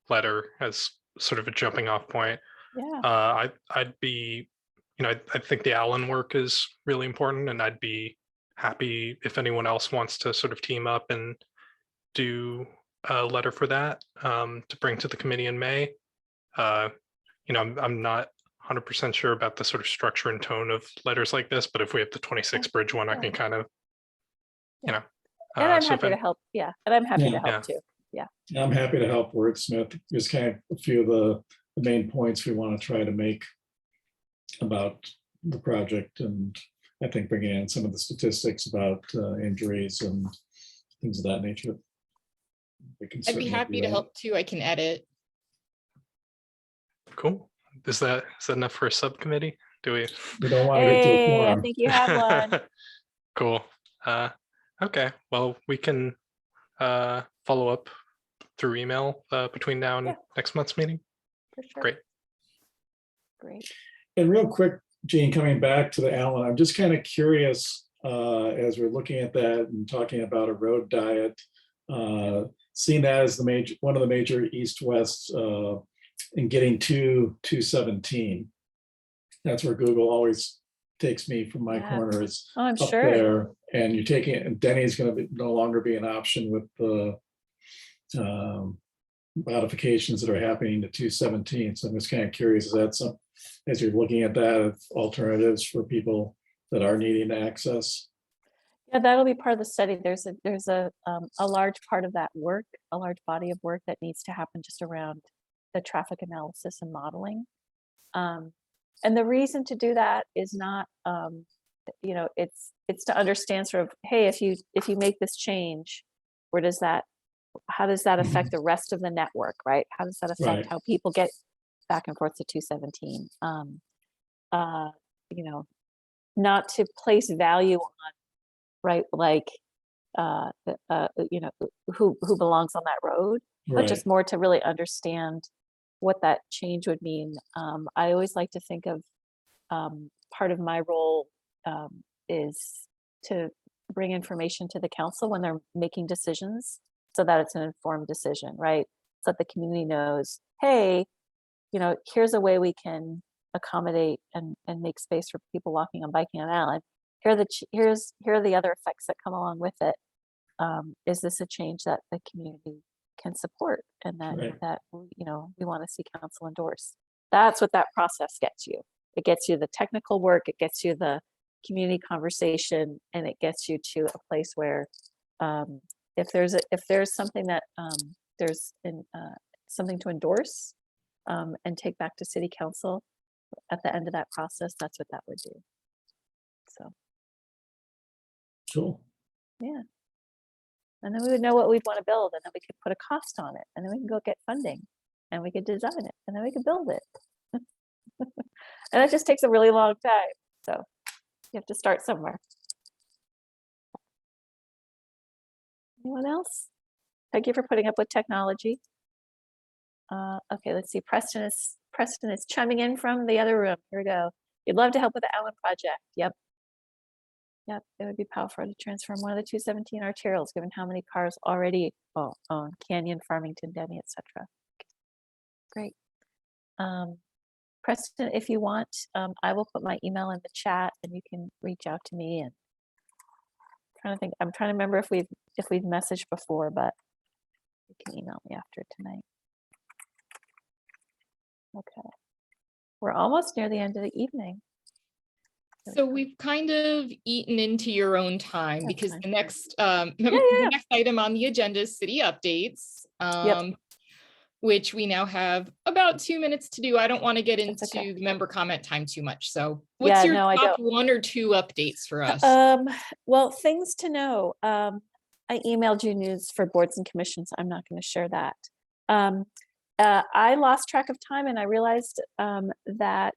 letter as sort of a jumping off point. Yeah. I'd be, you know, I think the Allen work is really important, and I'd be happy if anyone else wants to sort of team up and do a letter for that to bring to the committee in May. You know, I'm not 100% sure about the sort of structure and tone of letters like this, but if we have the 26 bridge one, I can kind of, you know. And I'm happy to help. Yeah, and I'm happy to help too. Yeah. I'm happy to help wordsmith. Just kind of a few of the main points we want to try to make about the project, and I think bringing in some of the statistics about injuries and things of that nature. I'd be happy to help too. I can edit. Cool. Is that enough for a subcommittee? Do we? We don't want to get to a forum. I think you have one. Cool. Okay. Well, we can follow up through email between now and next month's meeting. For sure. Great. Great. And real quick, Gene, coming back to the Allen, I'm just kind of curious as we're looking at that and talking about a road diet, seeing that as one of the major east-west and getting to 217. That's where Google always takes me from my corner, is I'm up sure. there, and you're taking it, and Denny's going to no longer be an option with the modifications that are happening to 217. So I'm just kind of curious, is that some, as you're looking at that, alternatives for people that are needing access? Yeah, that'll be part of the study. There's a large part of that work, a large body of work that needs to happen just around the traffic analysis and modeling. And the reason to do that is not, you know, it's to understand sort of, hey, if you make this change, how does that affect the rest of the network, right? How does that affect how people get back and forth to 217? You know, not to place value on, right, like, you know, who belongs on that road, but just more to really understand what that change would mean. I always like to think of part of my role is to bring information to the council when they're making decisions, so that it's an informed decision, right? So that the community knows, hey, you know, here's a way we can accommodate and make space for people walking and biking on Allen. Here are the other effects that come along with it. is this a change that the community can support and that Right. that you know we want to see council endorse? That's what that process gets you. It gets you the technical work, it gets you the community conversation, and it gets you to a place where if there's something that something to endorse and take back to city council at the end of that process, that's what that would do. So Cool. yeah. And then we would know what we'd want to build, and then we could put a cost on it, and then we can go get funding, and we could design it, and then we could build it. And that just takes a really long time. So you have to start somewhere. Anyone else? Thank you for putting up with technology. Okay, let's see. Preston is chiming in from the other room. Here we go. You'd love to help with the Allen project. Yep. Yep, it would be powerful to transform one of the 217 arterials, given how many cars already own Canyon, Farmington, Denny, etc. Great. Preston, if you want, I will put my email in the chat, and you can reach out to me. And I'm trying to remember if we've messaged before, but you can email me after tonight. Okay, we're almost near the end of the evening. So we've kind of eaten into your own time That's because fine. the next yeah. the next item on the agenda is city updates, Yep. which we now have about 2 minutes to do. I don't want to get into That's okay. the member comment time too much. So what's Yeah, your no, I top don't. 1 or 2 updates for us? Well, things to know. I emailed you news for boards and commissions. I'm not going to share that. I lost track of time, and I realized that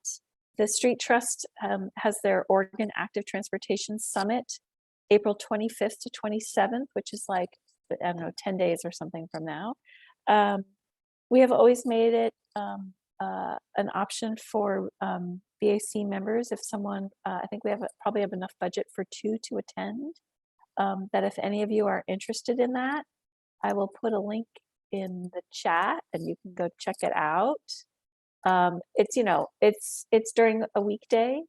the Street Trust has their Oregon Active Transportation Summit, April 25th to 27th, which is like, I don't know, 10 days or something from now. We have always made it an option for BAC members. If someone, I think we probably have enough budget for 2 to attend, that if any of you are interested in that, I will put a link in the chat and you can go check it out. It's, you know, it's during a weekday.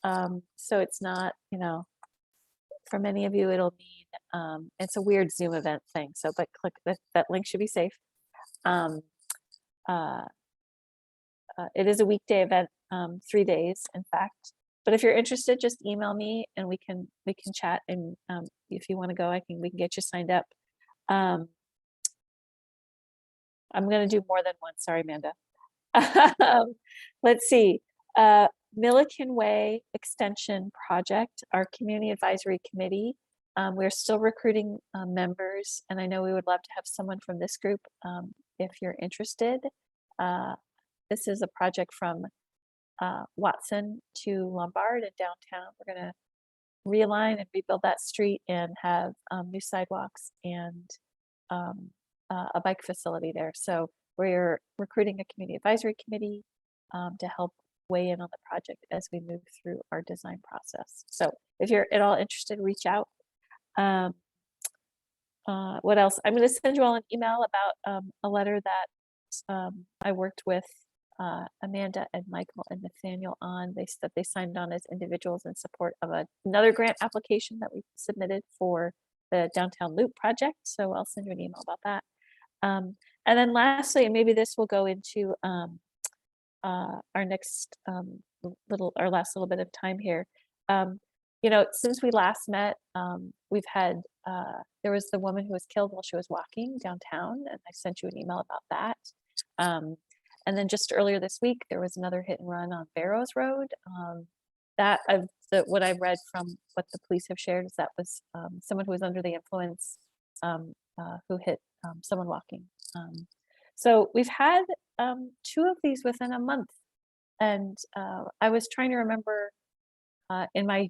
So it's not, you know, for many of you, it'll mean, it's a weird Zoom event thing. So, but click that link should be safe. It is a weekday event, 3 days, in fact. But if you're interested, just email me and we can chat. And if you want to go, we can get you signed up. I'm going to do more than one. Sorry, Amanda. Let's see. Milliken Way Extension Project, our community advisory committee. We're still recruiting members, and I know we would love to have someone from this group if you're interested. This is a project from Watson to Lombard and downtown. We're going to realign and rebuild that street and have new sidewalks and a bike facility there. So we're recruiting a community advisory committee to help weigh in on the project as we move through our design process. So if you're at all interested, reach out. What else? I'm going to send you all an email about a letter that I worked with Amanda and Michael and Nathaniel on. They signed on as individuals in support of another grant application that we submitted for the Downtown Loop project. So I'll send you an email about that. And then lastly, and maybe this will go into our next our last little bit of time here. You know, since we last met, we've had, there was the woman who was killed while she was walking downtown, and I sent you an email about that. And then just earlier this week, there was another hit and run on Barrows Road. What I read from what the police have shared is that was someone who was under the influence who hit someone walking. So we've had 2 of these within a month. And I was trying to remember in my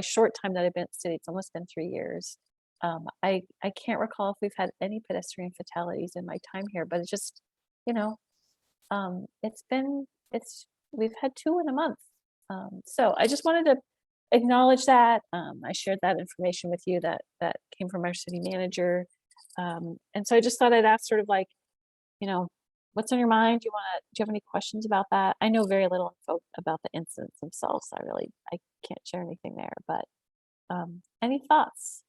short time that I've been at the city, it's almost been 3 years. I can't recall if we've had any pedestrian fatalities in my time here, but it's just, you know, we've had 2 in a month. So I just wanted to acknowledge that. I shared that information with you that came from our city manager. And so I just thought I'd ask sort of like, you know, what's on your mind? Do you have any questions about that? I know very little info about the incidents themselves. I can't share anything there, but any thoughts?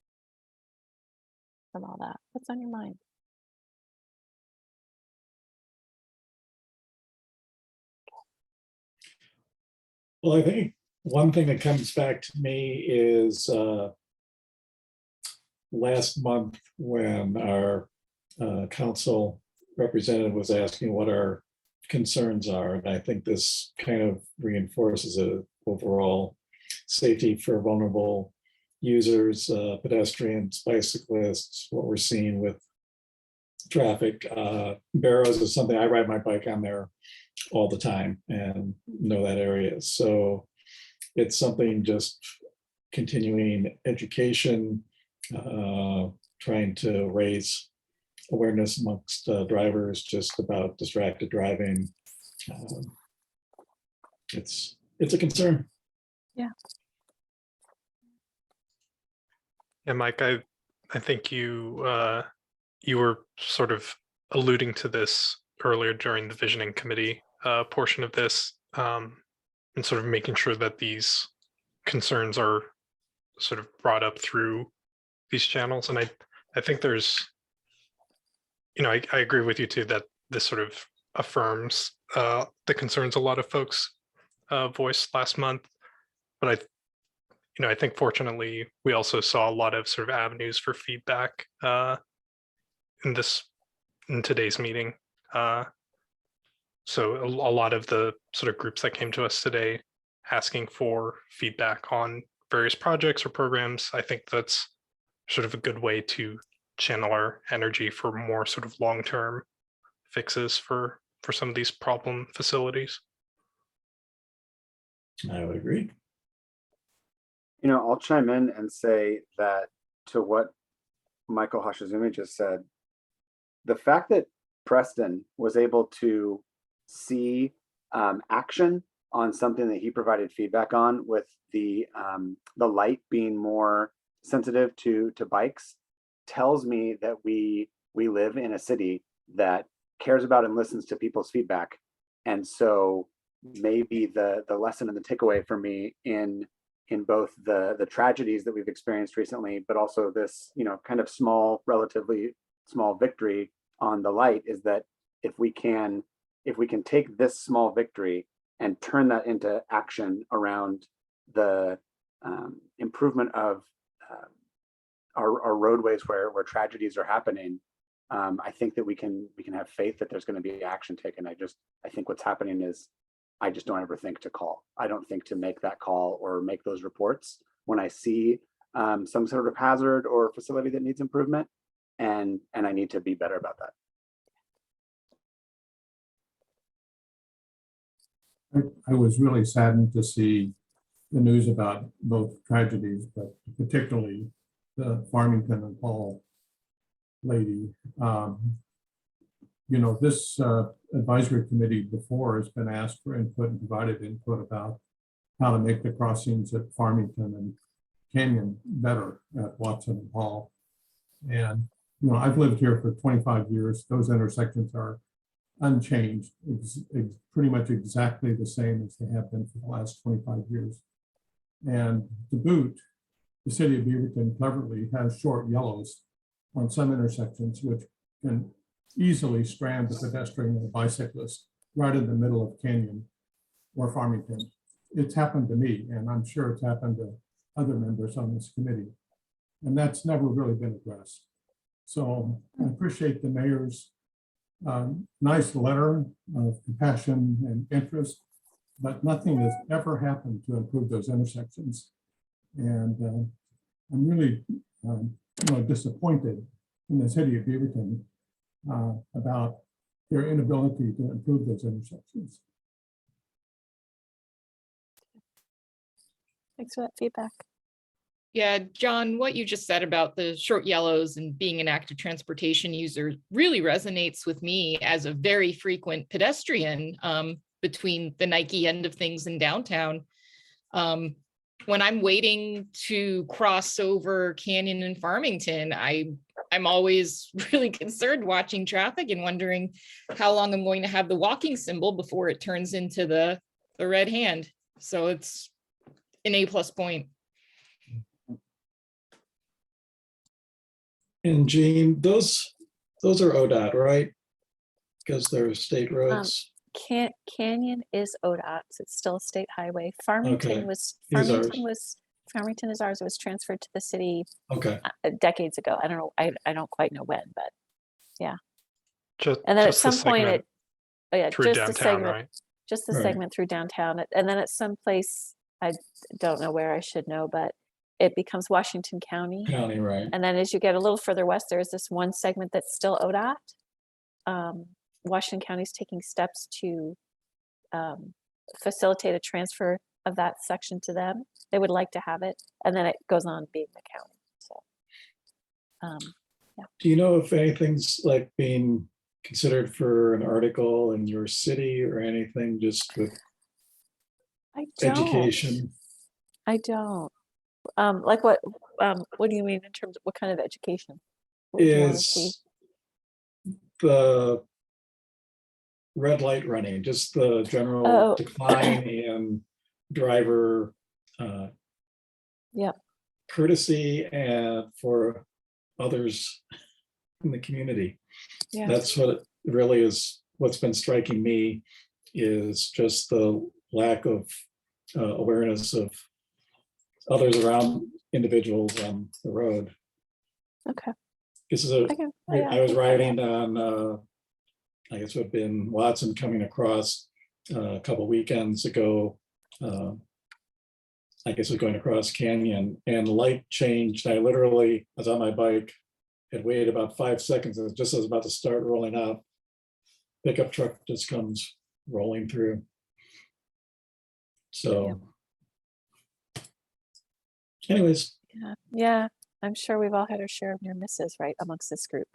from all that? What's on your mind? Well, I think one thing that comes back to me is last month when our council representative was asking what our concerns are. And I think this kind of reinforces a overall safety for vulnerable users, pedestrians, bicyclists, what we're seeing with traffic. Barrows is something I ride my bike on there all the time and know that area. So it's something just continuing education, trying to raise awareness amongst drivers just about distracted driving. It's a concern. Yeah. Yeah, Mike, I think you were sort of alluding to this earlier during the visioning committee portion of this, and sort of making sure that these concerns are sort of brought up through these channels. And I think there's, I agree with you too, that this sort of affirms the concerns a lot of folks voiced last month. But I think fortunately, we also saw a lot of sort of avenues for feedback in today's meeting. So a lot of the sort of groups that came to us today asking for feedback on various projects or programs, I think that's sort of a good way to channel our energy for more sort of long-term fixes for some of these problem facilities. I would agree. I'll chime in and say that to what Michael Hashizumi just said, the fact that Preston was able to see action on something that he provided feedback on, with the light being more sensitive to bikes, tells me that we live in a city that cares about and listens to people's feedback. And so maybe the lesson and the takeaway for me in both the tragedies that we've experienced recently, but also this, kind of relatively small victory on the light, is that if we can take this small victory and turn that into action around the improvement of our roadways where tragedies are happening, I think that we can have faith that there's going to be action taken. I think what's happening is I just don't ever think to call. I don't think to make that call or make those reports when I see some sort of hazard or facility that needs improvement, and I need to be better about that. I was really saddened to see the news about both tragedies, but particularly the Farmington and Paul lady. This advisory committee before has been asked for input and provided input about how to make the crossings at Farmington and Canyon better at Watson and Hall. And, I've lived here for 25 years. Those intersections are unchanged. It's pretty much exactly the same as they have been for the last 25 years. And to boot, the city of Beaverton cleverly has short yellows on some intersections, which can easily strand the pedestrian and the bicyclist right in the middle of Canyon or Farmington. It's happened to me, and I'm sure it's happened to other members on this committee. And that's never really been addressed. So I appreciate the mayor's nice letter of compassion and interest, but nothing has ever happened to improve those intersections. And I'm really disappointed in the city of Beaverton about their inability to improve those intersections. Thanks for that feedback. Yeah, John, what you just said about the short yellows and being an active transportation user really resonates with me as a very frequent pedestrian between the Nike end of things in downtown. When I'm waiting to cross over Canyon and Farmington, I'm always really concerned watching traffic and wondering how long I'm going to have the walking symbol before it turns into the red hand. So it's an A+ point. And Jean, those are ODOT, right? Because they're state roads. Canyon is ODOT, so it's still a state highway. Farmington Okay. was Here's Farmington ours. was Farmington is ours. It was transferred to the city Okay. decades ago. I don't know. I don't quite know when, but yeah. Just, And then at just the some point segment through just the downtown, segment, right? just the Right. segment through downtown. And then at some place, I don't know where, I should know, but it becomes Washington County. County, right. And then as you get a little further west, there's this one segment that's still ODOT. Washington County is taking steps to facilitate a transfer of that section to them. They would like to have it, and then it goes on being the county. So, yeah. Do you know if anything's like being considered for an article in your city or anything, just with I don't. education? I don't. Like what do you mean in terms of what kind of education? What do you wanna see? Is the red light running, just the general Oh. decline in driver Yeah. courtesy and for others in the community. Yeah. That's what it really is. What's been striking me is just the lack of awareness of others around individuals on the road. Okay. This is yeah, I was riding on, I guess it would have been Watson coming across a couple weekends ago. I guess it was going across Canyon, and the light changed. I literally was on my bike, had waited about 5 seconds, and just as I was about to start rolling out, pickup truck just comes rolling through. So anyways. Yeah, I'm sure we've all had our share of near misses, right, amongst this group.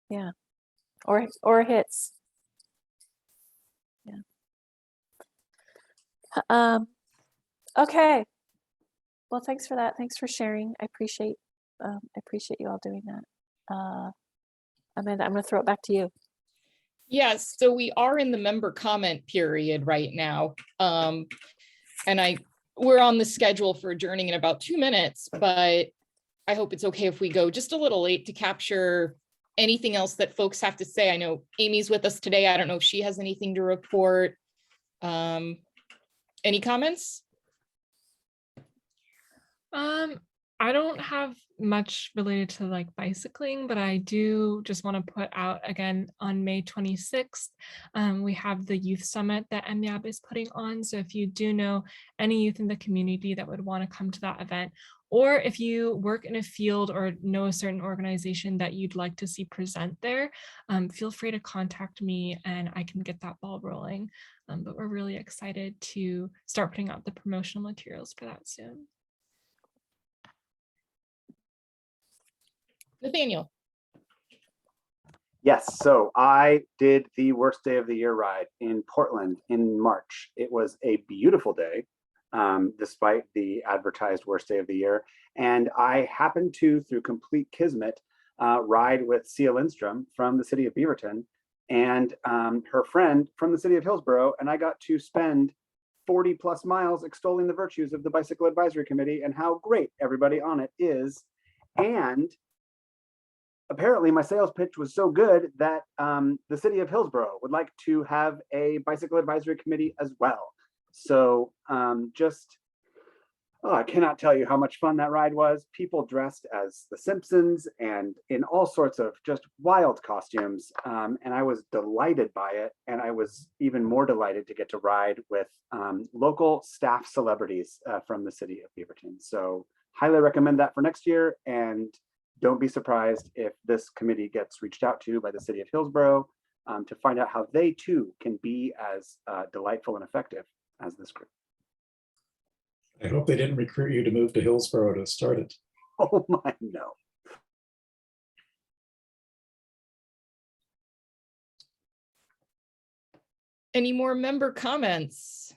Yeah, or hits. Yeah. Okay. Well, thanks for that. Thanks for sharing. I appreciate you all doing that. Amanda, I'm going to throw it back to you. Yes, so we are in the member comment period right now. And we're on the schedule for adjourning in about 2 minutes, but I hope it's okay if we go just a little late to capture anything else that folks have to say. I know Amy's with us today. I don't know if she has anything to report. Any comments? I don't have much related to like bicycling, but I do just want to put out again on May 26th, we have the youth summit that MYAB is putting on. So if you do know any youth in the community that would want to come to that event, or if you work in a field or know a certain organization that you'd like to see present there, feel free to contact me and I can get that ball rolling. But we're really excited to start putting out the promotional materials for that soon. Nathaniel. Yes, so I did the worst day of the year ride in Portland in March. It was a beautiful day, despite the advertised worst day of the year. And I happened to, through complete kismet, ride with Sia Lindstrom from the city of Beaverton and her friend from the city of Hillsborough. And I got to spend 40 plus miles extolling the virtues of the Bicycle Advisory Committee and how great everybody on it is. And apparently my sales pitch was so good that the city of Hillsborough would like to have a bicycle advisory committee as well. So I cannot tell you how much fun that ride was. People dressed as the Simpsons and in all sorts of just wild costumes. And I was delighted by it. And I was even more delighted to get to ride with local staff celebrities from the city of Beaverton. So highly recommend that for next year. And don't be surprised if this committee gets reached out to by the city of Hillsborough to find out how they too can be as delightful and effective as this group. I hope they didn't recruit you to move to Hillsborough to start it. Oh my, no. Any more member comments?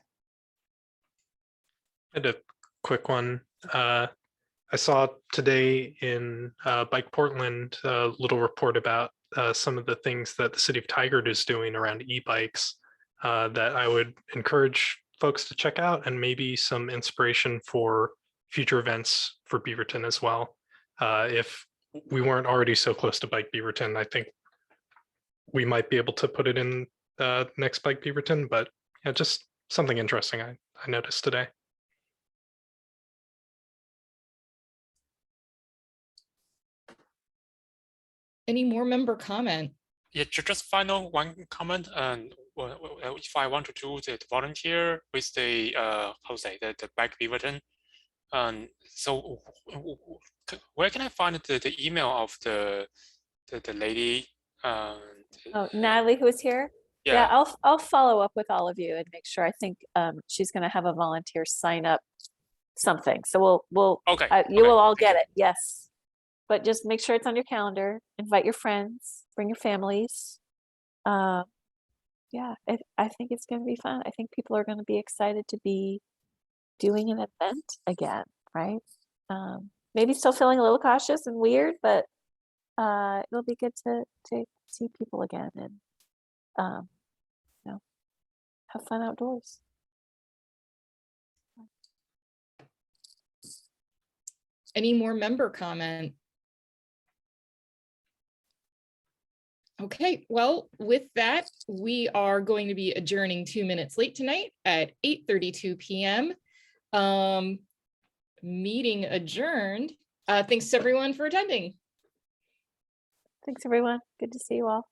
I had a quick one. I saw today in Bike Portland a little report about some of the things that the city of Tigard is doing around e-bikes that I would encourage folks to check out, and maybe some inspiration for future events for Beaverton as well. If we weren't already so close to Bike Beaverton, I think we might be able to put it in next Bike Beaverton, but yeah, just something interesting I noticed today. Any more member comment? Yeah, just final one comment. If I want to do the volunteer with the how to say the Bike Beaverton, so where can I find the email of the lady? Oh, Natalie, who is here? Yeah, I'll follow up with all of you and make sure. I think she's going to have a volunteer sign up something. So we'll okay. You will all get it. Yes. But just make sure it's on your calendar. Invite your friends, bring your families. Yeah, I think it's going to be fun. I think people are going to be excited to be doing an event again, right? Maybe still feeling a little cautious and weird, but it'll be good to see people again and you know, have fun outdoors. Any more member comment? Okay, well, with that, we are going to be adjourning 2 minutes late tonight at 8:32 p.m. Meeting adjourned. Thanks everyone for attending. Thanks everyone. Good to see you all.